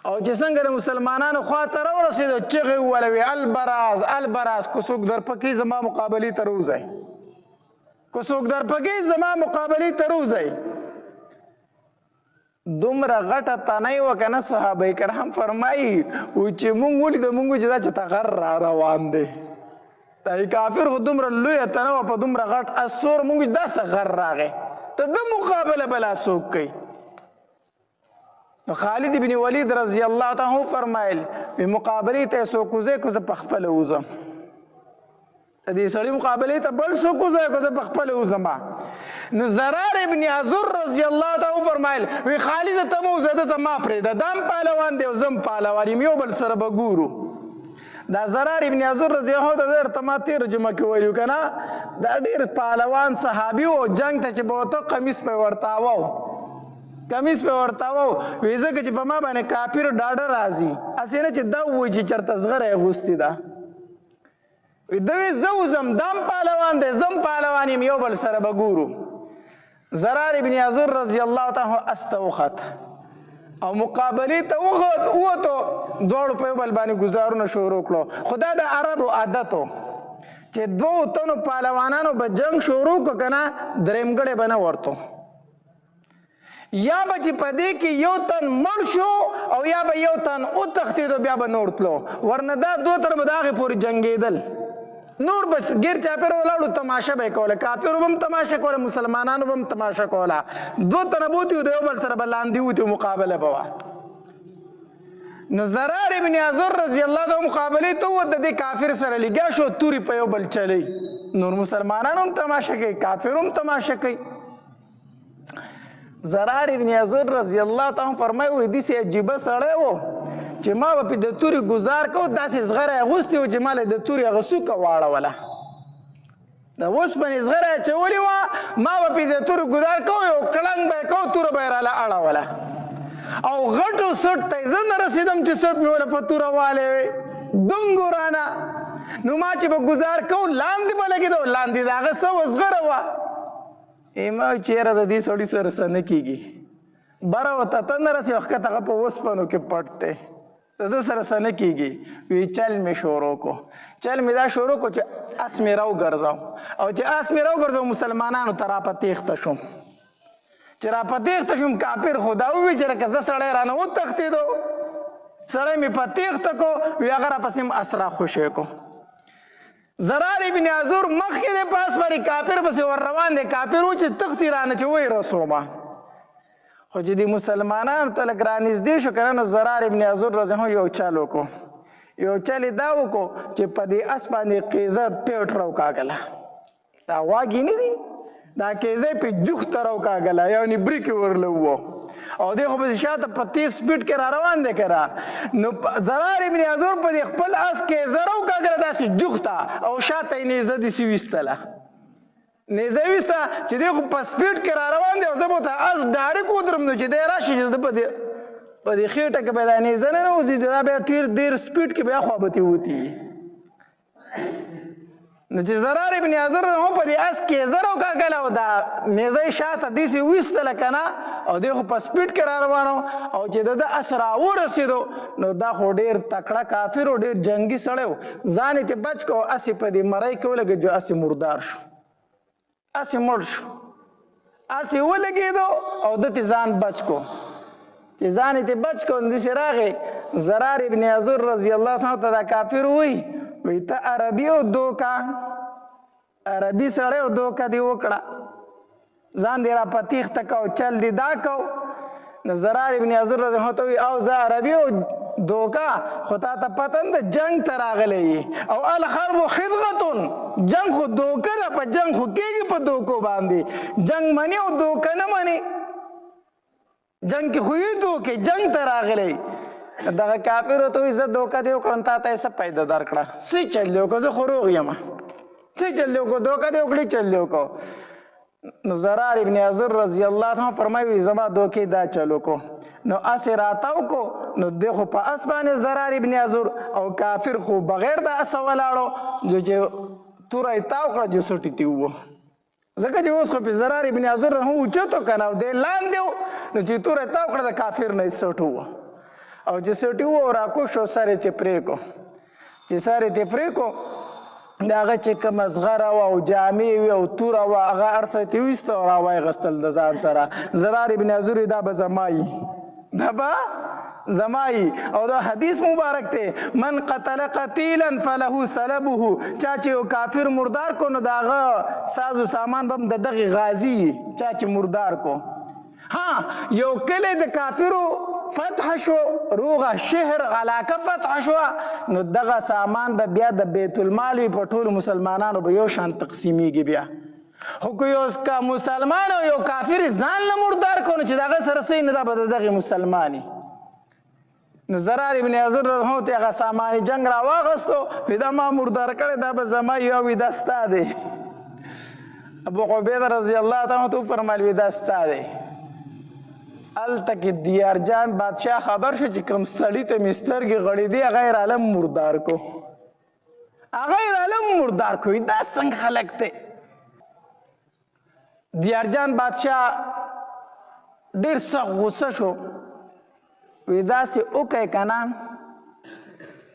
او چې څنګه د مسلمانانو خوا ته راورسېدو چغې وویله وی البراز البراز که څوک در پکې زما مقابلې ته روځئ که څوک در پکې زما مقابلې ته روځئ دومره غټه تنۍ وه که نه صحابه کرام فرمایي چې مونږ ولیده مونږ چې دا چې ته غر را روان دی دا کافر خو دومره لویه تنه وه په دومره غټ اسور مونږ دا څه غر راغی ته د مقابله بلا څوک کوي نو خالد ابن ولید رضی الله تعالی فرمایل په مقابلې ته څوک وځي که زه پخپله وځم د دې سړي مقابلې ته بل څوک وځي که زه پخپله وځم نو زرار ابن عزور رضی الله تعالی فرمایل وی خالد ته مو زده ته ما پرېږده دا هم پهلوان دی او زه هم پهلوان یم یو بل سره به ګورو دا زرار ابن عزور رضی الله تعالی درته ما تېره جمعه کې ویلي که نه دا ډېر پهلوان صحابي و جنګ ته چې به وته قمیص پې ورتاوه کمیس په ورتاوه وی ځکه چې په ما باندې کافر ډاډه راځي هسې نه چې دا ووایي چې چېرته زغره یې اغوستې ده وی ده وی زه وځم دا هم پهلوان دی زه هم پهلوان یم یو بل سره به ګورو زرار ابن عزور رضی الله تعالی اس ته وخت او مقابلې ته ووتو دواړو په یو بل باندې ګزارونه شروع کړو خو دا د عربو عادت و چې دوو تنو پهلوانانو به جنګ شروع کړو که نه درېمګړی به نه ورتو یا به چې په دې کې یو تن مړ شو او یا به یو تن وتښتېدو بیا به نور تلو ورنه دا دوه تنه به د هغې پورې جنګېدل نور بس ګیر چاپېره ولاړو تماشه به یې کوله کافرو به هم تماشه کوله مسلمانانو به هم تماشه کوله دوه تنه به وتي وو د یو بل سره به لاندې وتي وو مقابله به وه نو زرار ابن عزور رضی الله عنه مقابلې ته ووت د دې کافر سره لګیا شو تورې په یو بل چلی نور مسلمانان هم تماشه کوي کافر هم تماشه کوي زرار ابن عزور رضی الله تعالی فرمایي وایي داسې عجیبه سړی و چې ما به پې د تورې ګزار کو داسې زغره یې اغوستې وه چې ما له د تورې هغه څوکه واړوله د اوسپنې زغره یې اچولې وه ما به پې د تورې ګزار کو یو کړنګ به یې کو توره به یې راله اړوله او غټو سټ ته یې زه نه رسېدم چې سټ مې وله په توره والی وی دنګو رانه نو ما چې به ګزار کو لاندې به لګېده لاندې د هغه څه وه زغره وه ما چیرې د دې سړي سره څه نه کېږي بره ورته ته نه رسې وښکته هغه په اوسپنو کې پټ دی د ده سره څه نه کېږي وی چل مې شروع کو چل مې دا شروع کو چې اس مې راوګرځاو او چې اس مې راوګرځاو مسلمانانو ته را په تېښته شوم چې را په تېښته شوم کافر خو دا ووي چې لکه زه سړی رانه وتښتېدو سړی مې په تېښته کو وی هغه راپسې م اس راخوشی کو زرار ابن عزور مخکې دی پاس پرې کافر پسې ور روان دی کافر و چې تښتي رانه چې وایي رسومه خو چې د مسلمانانو ته لږ رانږدې شو که نه نو زرار ابن عزور رضی الله یو چل وکړو یو چل یې دا وکړو چې په دې اس باندې قیزه ټیټ راوکاږله دا غواګې نه دي دا قیزه یې پې جوخته راوکاږله یعنې بریک یې ورله ووه او دی خو پسې شاته په تیز سپیډ کې را روان دی که نه نو زرار ابن عزور په دې خپل اس قیزه راوکاږله داسې جوخته او شاته یې نیزه داسې ویستله نیزه ویسته چې دی خو په سپیډ کې را روان دی او زه به ورته اس ډایرک ودرم نو چې دی راشي چې زه په دې خېټه کې به دا نیزه نه نوځي دا بیا ډېر سپیډ کې بیا خوابتې وتي نو چې زرار ابن عزور هم په دې اس قیزه راوکاږله او دا نیزه یې شاته داسې ویستله که نه او دی خو په سپیډ کې را روان او چې د ده اس راورسېدو نو دا خو ډېر تکړه کافر و ډېر جنګي سړی و ځان یې ترې بچ کړو اس یې په دې مرۍ کې ولګېد جو اس یې مردار شو اس یې مړ شو اسې ولګېدو او ده تې ځان بچ کو چې ځان یې تې بچ کو نو داسې راغی زرار ابن عزور رضی الله عنه ته دا کافر وایي ته عربي او دوکه عربي سړی او دوکه دې وکړه ځان دې را په تیښته کو چل دې دا کو نو زرار ابن عزور رضی الله عنه ته وایي او زه عربي او دوکه خو تا ته پته نه ده جنګ ته راغلی یې او الحرب خدغتون جنګ خو دوکه ده په جنګ خو کېږي په دوکو باندې جنګ مني او دوکه نه مني جنګ کې خو یې دوکې جنګ ته راغلی دغه کافرو ته وایي زه دوکه دې وکړم تا ته یې څه پیدا درکړه څه چل دې وکړو زه خو روغ یم څه چل دې وکړو دوکه دې وکړې چل دې وکړو نو زرار ابن عزور رضی الله عنه فرمایي زما دوکې دا چل وکړو نو اسې راتاو کو نو دی خو په اس باندې زرار ابن عزور او کافر خو بغیر د اسه ولاړو جو چې توره یې تاو کړه جو سټې تې ووه ځکه چې اوس خو پې زرار ابن عزور هم اوچتو که نه او دی لاندې و نو چې توره یې تاو کړه د کافر نه یې سټ ووه او چې سټ یې ووه راکوش شو سر یې تې پرېږو چې سر یې تې پرېږو د هغه چې کومه زغره وه او جامې وي او توره وه هغه هر څه یې تې ویسته او راوایغستل د ځان سره زرار ابن عزور دا به زما یي دا به زمائی او دا حدیث مبارک تے من قتل قتیلا فله سلبه چاچے او کافر مردار کو نو داغا ساز و سامان بم دغی غازی چاچے مردار کو ہاں یو کلی د کافرو فتح شو روغا شهر علاقه فتح شو نو دغه سامان به بیا د بیت المال وی په ټولو مسلمانانو به یو شان تقسیمیږي بیا خو که یو کا مسلمان او یو کافر ځان له مردار کو نو چې دغه سره صحیح نه ده به د دغې مسلماني نو زرار ابن عزور رحمه ته هغه ساماني جنګ را واغستو وی دا ما مردار کړی دا به زما یو وي دا ستا دی ابو عبیده رضی الله تعالی عنہ فرمایل وی دا ستا دی هلته کې دیارجان بادشاه خبر شو چې کوم سړي ته مې سترګې غړېدې هغه یې رالم مردار کو هغه یې رالم مردار کو دا څنګه خلک دی دیارجان بادشاه ډېر سخت غصه شو وی داسې وکئ که نه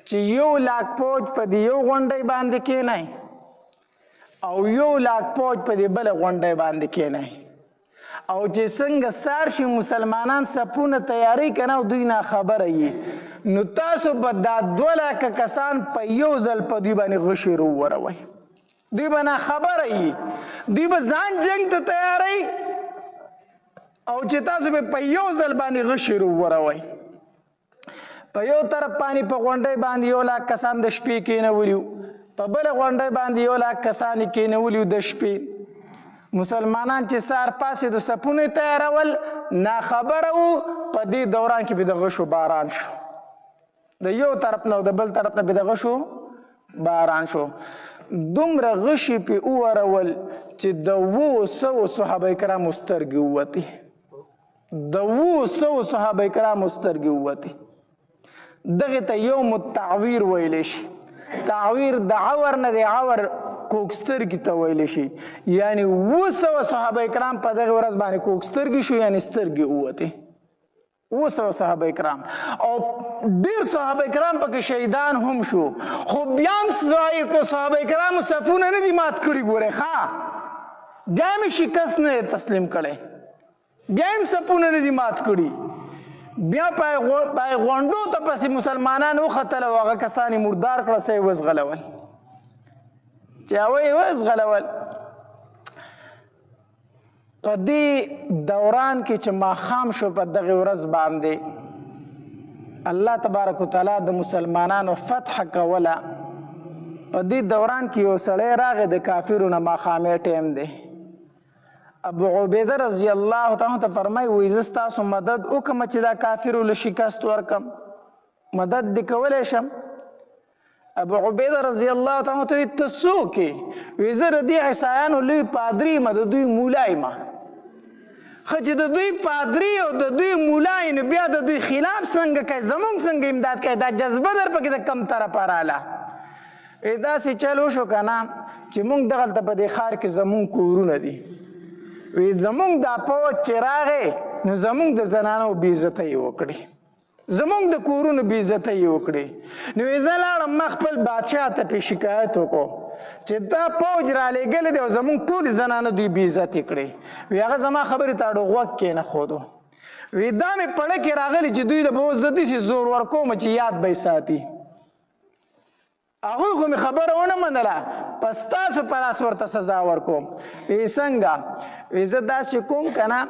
چې 1,00,000 فوج په دې یو غونډۍ باندې کښېنئ او 1,00,000 فوج په دې بله غونډۍ باندې کښېنئ او چې څنګه سار شي مسلمانان صفونه تیاری که نه او دوی ناخبره یي نو تاسو به دا 2,00,000 کسان په یو ځل په دوی باندې غشي وروئ دوی به ناخبره یي دوی به ځان جنګ ته تیاری او چې تاسو به په یو ځل باندې غشي وروئ په یو طرف باندې په غونډۍ باندې 1,00,000 کسان د شپې کېنولي په بله غونډۍ باندې 1,00,000 کسان یې کېنولي د شپې مسلمانان چې سهار پاسې د صفونه تیارول ناخبره وو په دې دوران کې به د غشو باران شو د یو طرف نه او د بل طرف نه به د غشو باران شو دومره غشي پې وورول چې د 200 صحابه کرامو سترګې ووتې د 200 صحابه کرامو سترګې ووتې دغې ته یوم التعویر ویلی شي تعویر د عور نه د عور کوک سترګې ته ویلی شي یعنی 200 صحابه کرام په دغې ورځ باندې کوک سترګې شو یعنی سترګې ووتې 200 صحابه کرام او ډېر صحابه کرام پکې شهیدان هم شو خو بیا هم صحابه کرامو صفونه نه دي مات کړي ګورئ ښه بیا هم شکست نه تسلیم کړی بیا هم صفونه نه دي مات کړي بیا پای غونډو ته پسې مسلمانان وختل او هغه کسان یې مردار کړه څه یې وزغلول چې هغه یې وزغلول په دې دوران کې چې ماښام شو په دغې ورځ باندې الله تبارک وتعالی د مسلمانانو فتح کوله په دې دوران کې یو سړی راغی د کافرو نه ماښامې ټیم دی ابو عبیده رضی الله تعالی ته فرمایي وایي زه ستاسو مدد وکړم چې دا کافرو له شکست ورکړم مدد دې کولی شم ابو عبیده رضی الله تعالی ته ته څوک یې وایي زه د دې عیسایانو لوی پادري یم د دوی مولا یم ښه چې د دوی پادري او د دوی مولا یې نو بیا د دوی خلاف څنګه کوي زمونږ څنګه امداد کوي دا جذبه در پکې د کم طرفه راله داسې چل وشو که نه چې مونږ دغلته په دې ښار کې زمونږ کورونه دي وی زمونږ دا پوځ چې راغی نو زمونږ د زنانو بېعزته یې وکړې زمونږ د کورونو بېعزته یې وکړې نو زه لاړم ما خپل بادشاه ته پې شکایت وکړو چې دا پوج را لېږلی دی او زمونږ ټولې زنانه دوی بې عزتې کړې وی هغه زما خبرې ته اړو غوږ کېنښودو وی دا مې پړه کې راغلی چې دوی له به اوس زه داسې زور ورکوم چې یاد به یې ساتي هغوی خو مې خبره ونه منله په ستاسو په لاس ورته سزا ورکوم وی څنګه وی زه داسې کوم که نه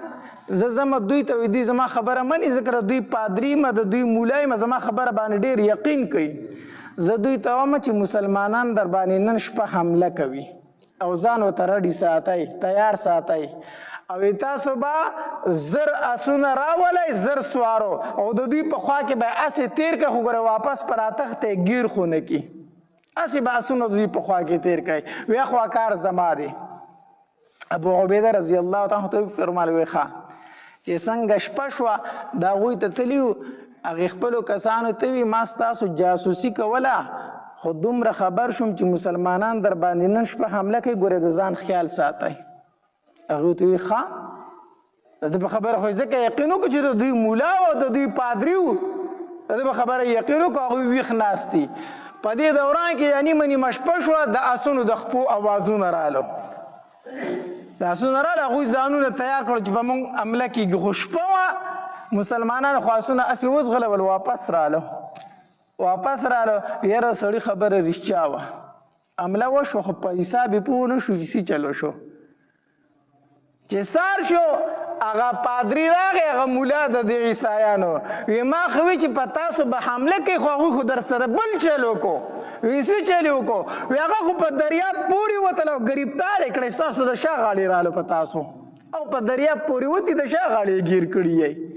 زه ځم دوی ته وی دوی زما خبره مني ځکه دوی پادري یم د دوی مولا یم زما خبره باندې ډېر یقین کوي زه دوی ته وایم چې مسلمانان در باندې نن شپه حمله کوي او ځان ورته رډي ساتئ تیار ساتئ او تاسو به زر اسونه راولئ زر سوارو او د دوی په خوا کې به اسې تیر که خو ګوره واپس په راتښت یې ګیر خو نه کي اسې به اسونه د دوی په خوا کې تیر کوئ وی خوا کار زما دی ابو عبیده رضی الله تعالی ته فرمایل وی ښه چې څنګه شپه شوه د هغوی ته تلي وو هغې خپلو کسانو ته وي ما ستاسو جاسوسي کوله خو دومره خبر شوم چې مسلمانان در باندې نن شپه حمله کوي ګورې د ځان خیال ساتئ هغوی ته وي ښه د ده په خبره خو ځکه یقین وکړو چې د دوی مولا او د دوی پادري وو د ده په خبره یقین وکړو هغوی ویښ ناست دي په دې دوران کې یا نیمه نیمه شپه شوه د اسونو د خپو اوازونه رالو د اسونه راله هغوی ځانونه تیار کړل چې په موږ حمله کېږي خو شپه وه مسلمانانو خو اسونه اسې وځغلول واپس رالو یاره سړي خبره رښتیا وه حمله وشوه خو په حساب یې پوه نه شو چې څه چلو شو چې سار شو هغه پادري راغی هغه مولا د دې عیسایانو وی ما خو وی چې په تاسو به حمله کوي خو هغوی خو در سره بل چل وکړو وی څه چل وکړو وی هغه خو په دریاب پورې وتل او ګرفتار یې کړی ستاسو د شا غاړې رالو په تاسو او په دریاب پورې وتي د شا غاړې ګیر کړي یې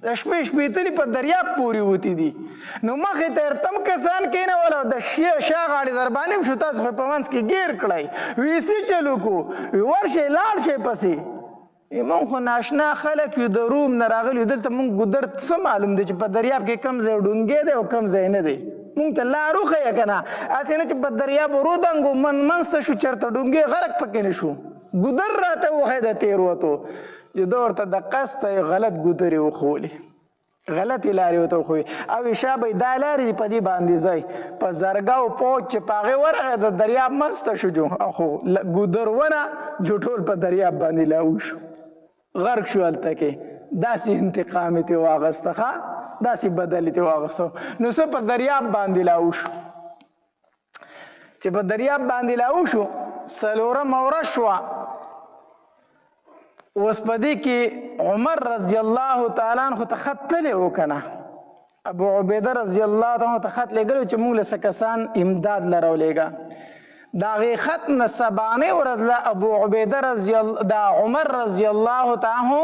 د شپې شپېتلي په دریاب پورې وتي دي نو مخې ته ارتم کسان کېنول او د شا غاړې در باندې هم شو تاسو خو په منځ کې ګیر کړی وی څه چل وکړو وی ورشئ لاړ شئ پسې مونږ خو ناشنا خلک یو د روم نه راغلي یو دلته مونږ ګودر څه معلوم دی چې په دریاب کې کم ځای ډونګې دی او کم ځای نه دی مونږ ته لار وښیه که نه هسې نه چې په دریاب ورودنګو منځ ته شو چېرته ډونګې غرق پکې نه شو ګودر راته وښی د تېروتو چې ده ورته د قصد غلط ګودرې وښولې غلطې لارې ورته وښوي او شا به دا لارې دي په دې باندې ځئ په زرګاو پوج چې په هغې ورغی د دریاب منځ ته شو جو خو ګودر ونه جو ټول په دریاب باندې لاو شو غرق شو هلته کې داسې انتقام یې ترې واخسته ښه داسې بدل یې ترې واخسته نو څه په دریاب باندې لاو شو چې په دریاب باندې لاو شو څلورمه ورځ شوه اوس په دې کې عمر رضی الله تعالی عنه ته خط تللی و که نه ابو عبیده رضی الله تعالی عنه ته خط لېږلی چې موږ له څه کسان امداد له راولېږه د هغې خط نه سبانۍ ورځ له ابو عبیده د عمر رضی الله تعالی عنه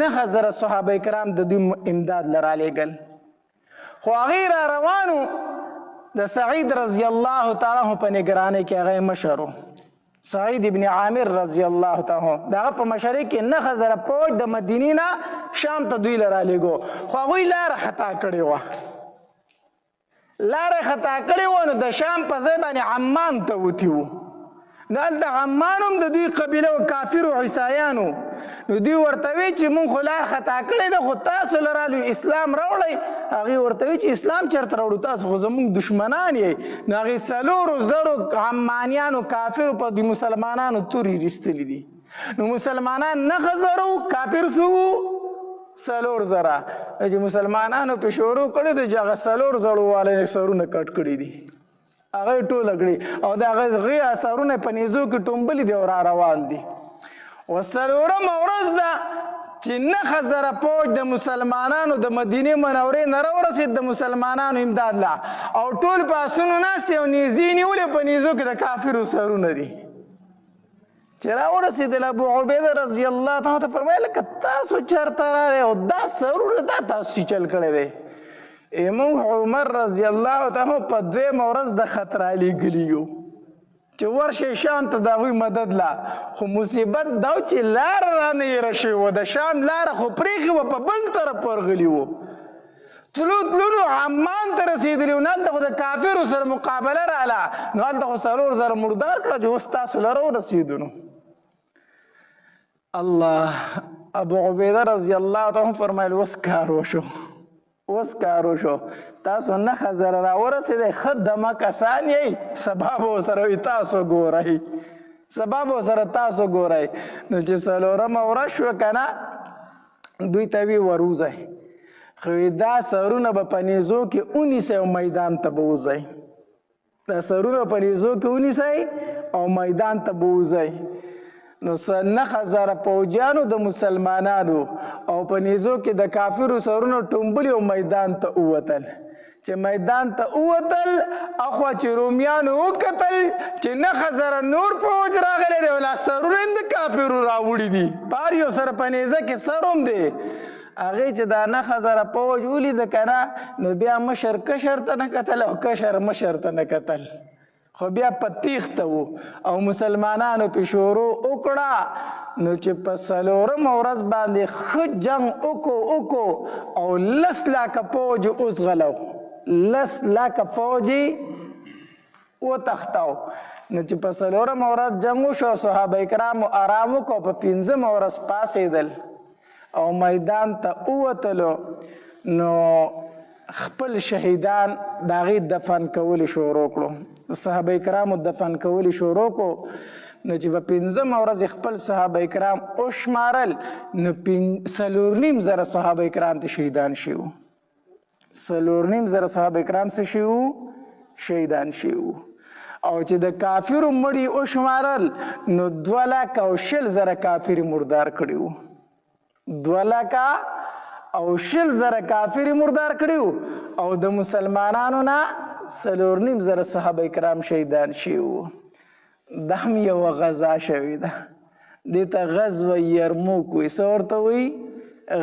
9000 صحابه کرام د دوی امداد له رالیږل خو هغې را روانو د سعید رضی الله تعالی عنه په نګرانۍ کې هغه مشر و سعید ابن عامر رضی الله تعالی عنه د هغه په مشرۍ کې 9000 پوج د مدینې نه شام ته دوی له رالیږو خو هغوی لاره خطا کړې وه لاره خطا کړې وه نو د شام په ځای باندې عمان ته وتي وو نو هلته عمان هم د دوی قبیله و کافرو عیسایانو نو دوی ورته وی چې مونږ خو لار خطا کړې ده خو تاسو له رالو اسلام راوړئ هغې ورته وی چې اسلام چېرته راوړو تاسو خو زمونږ دشمنان یې نو هغې 4,000 عمانیانو کافرو په دوی مسلمانانو تورې ایستلي دي نو مسلمانان 9,000 کافر څه وو 4,000 چې مسلمانانو په شروع کړی دی چې هغه 4,000 والا سرونه کټ کړي دي هغه ټوله کړي او د هغې اثرونه په نیزو کې ټومبلي دي او را روان دي اوس څلورمه ورځ ده چې 9,000 پوج د مسلمانانو د مدینې منورې نه راورسېد د مسلمانانو امداد لا او ټول په اسونو ناست دي او نیزې نیولې په نیزو کې د کافرو سرونه دي چې راورسېدل ابو عبیده رضی الله تعالی ته فرمایل که تاسو چېرته راغلی او دا سرونه دا تاسو چل کړی دی موږ عمر رضی الله تعالی په 2مه ورځ د خط رالیږلي یو چې ورشئ شام ته د هغوی مدد لا خو مصیبت دا و چې لاره رانه هېره شوې وه د شام لاره خو پرېښې وه په بل طرف ورغلي وو تلو عمان ته رسېدلي وو نو هلته خو د کافرو سره مقابله راله نو هلته خو 4,000 مردار کړه چې اوس تاسو لره ورسېدو نو الله ابو عبیده رضی الله تعالی فرمایل اوس کار وشو اوس کارو شو تاسو 9000 راورسېدی ښه دمه کسان یې سبا به ورسره وي تاسو ګورئ سبا به ورسره تاسو ګورئ نو چې څلورمه ورځ شوه که نه دوی ته وي وروځئ خو دا سرونه به په نیزو کې ونیسئ او میدان ته به وځئ دا سرونه په نیزو کې ونیسئ او میدان ته به وځئ نو 9000 پوځیانو د مسلمانانو او په نیزو کې د کافرو سرونو ټومبلي او میدان ته ووتل چې میدان ته ووتل اخوا چې رومیانو وکتل چې 9000 نور پوځ راغلی دی او لا سرونه هم د کافرو راوړي دي په هر یو سره په نیزه کې سر هم دی هغې چې دا 9000 پوځ ولیده که نه نو بیا مشر کشر ته نه کتل او کشر مشر ته نه کتل خو بیا په تیښته وو او مسلمانانو پې شروع وکړه نو چې په څلورمه ورځ باندې ښه جنګ وکړو او 10 لاکه پوځ وزغلو 10 لاکه فوج یې وتښتو نو چې په څلورمه ورځ جنګ وشو صحابه کرامو ارام وکړو په 5مه ورځ پاڅېدل او میدان ته ووتلو نو خپل شهیدان د هغې دفن کولې شروع کړو صحابه کرامو دفن کولې شروع کړو نو چې په 5مه ورځ خپل صحابه کرام وشمارل نو 4.5 صحابه کرام ته شهیدان شوي وو 4.5 صحابه کرام څه شوي وو شهیدان شوي وو او چې د کافرو مړي وشمارل نو 2,20,000 کافر مردار کړي وو 2,20,000 کافر مردار کړي وو او د مسلمانانو نه 4.5 صحابه کرام شهیدان شوي وو دا هم یوه غزا شوې ده دې ته غزوه یرموک وایي څه ورته وایي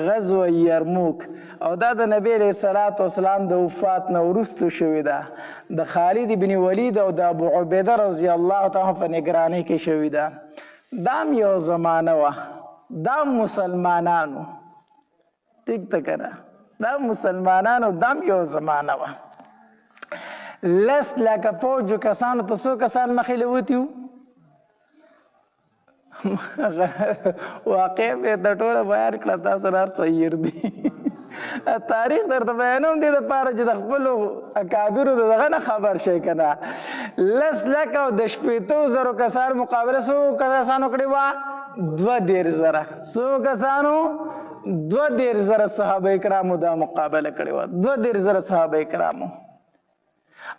غزوه یرموک او دا د نبی علیه الصلاة والسلام د وفات نه وروستو شوې ده د خالد بن ولید او د ابو عبیده رضی الله تعالی په نګرانۍ کې شوې ده دا هم یو زمانه وه دا مسلمانانو ټیک ته که نه دا مسلمانانو دا هم یو زمانه وه 10 لاکه فوجو کسانو ته څو کسان مخې له وتي وو واقع مې د ټوله بیان کړه تاسو هر څه هیر دي تاریخ درته بیانوم دې دپاره چې د خپلو اکابرو د دغه نه خبر شئ که نه 10 لکه او د 80,000 کسانو مقابله څو کسانو کړې وه 2,000 څو کسانو 2,000 صحابه کرامو دا مقابله کړې وه 2,000 صحابه کرامو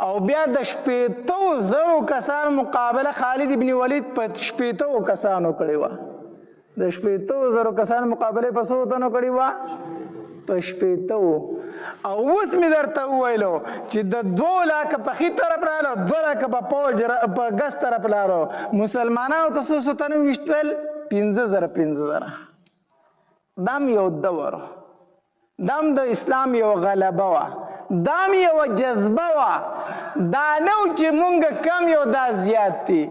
او بیا د 80,000 کسانو مقابله خالد ابن ولید په 80 کسانو کړې وه د 80,000 کسانو مقابله په څو تنو کړې وه په 80 او اوس مې درته وویلو چې د 2 لاکه په ښي طرف راغلو 2 لاکه په پوج په ګس طرف لاړو مسلمانانو ته څو تنو ویشتل 5,000 دا هم یو دور دا هم د اسلام یو غلبه وه دا هم یوه جذبه وه دا نه و چې مونږ کم یو دا زیات دي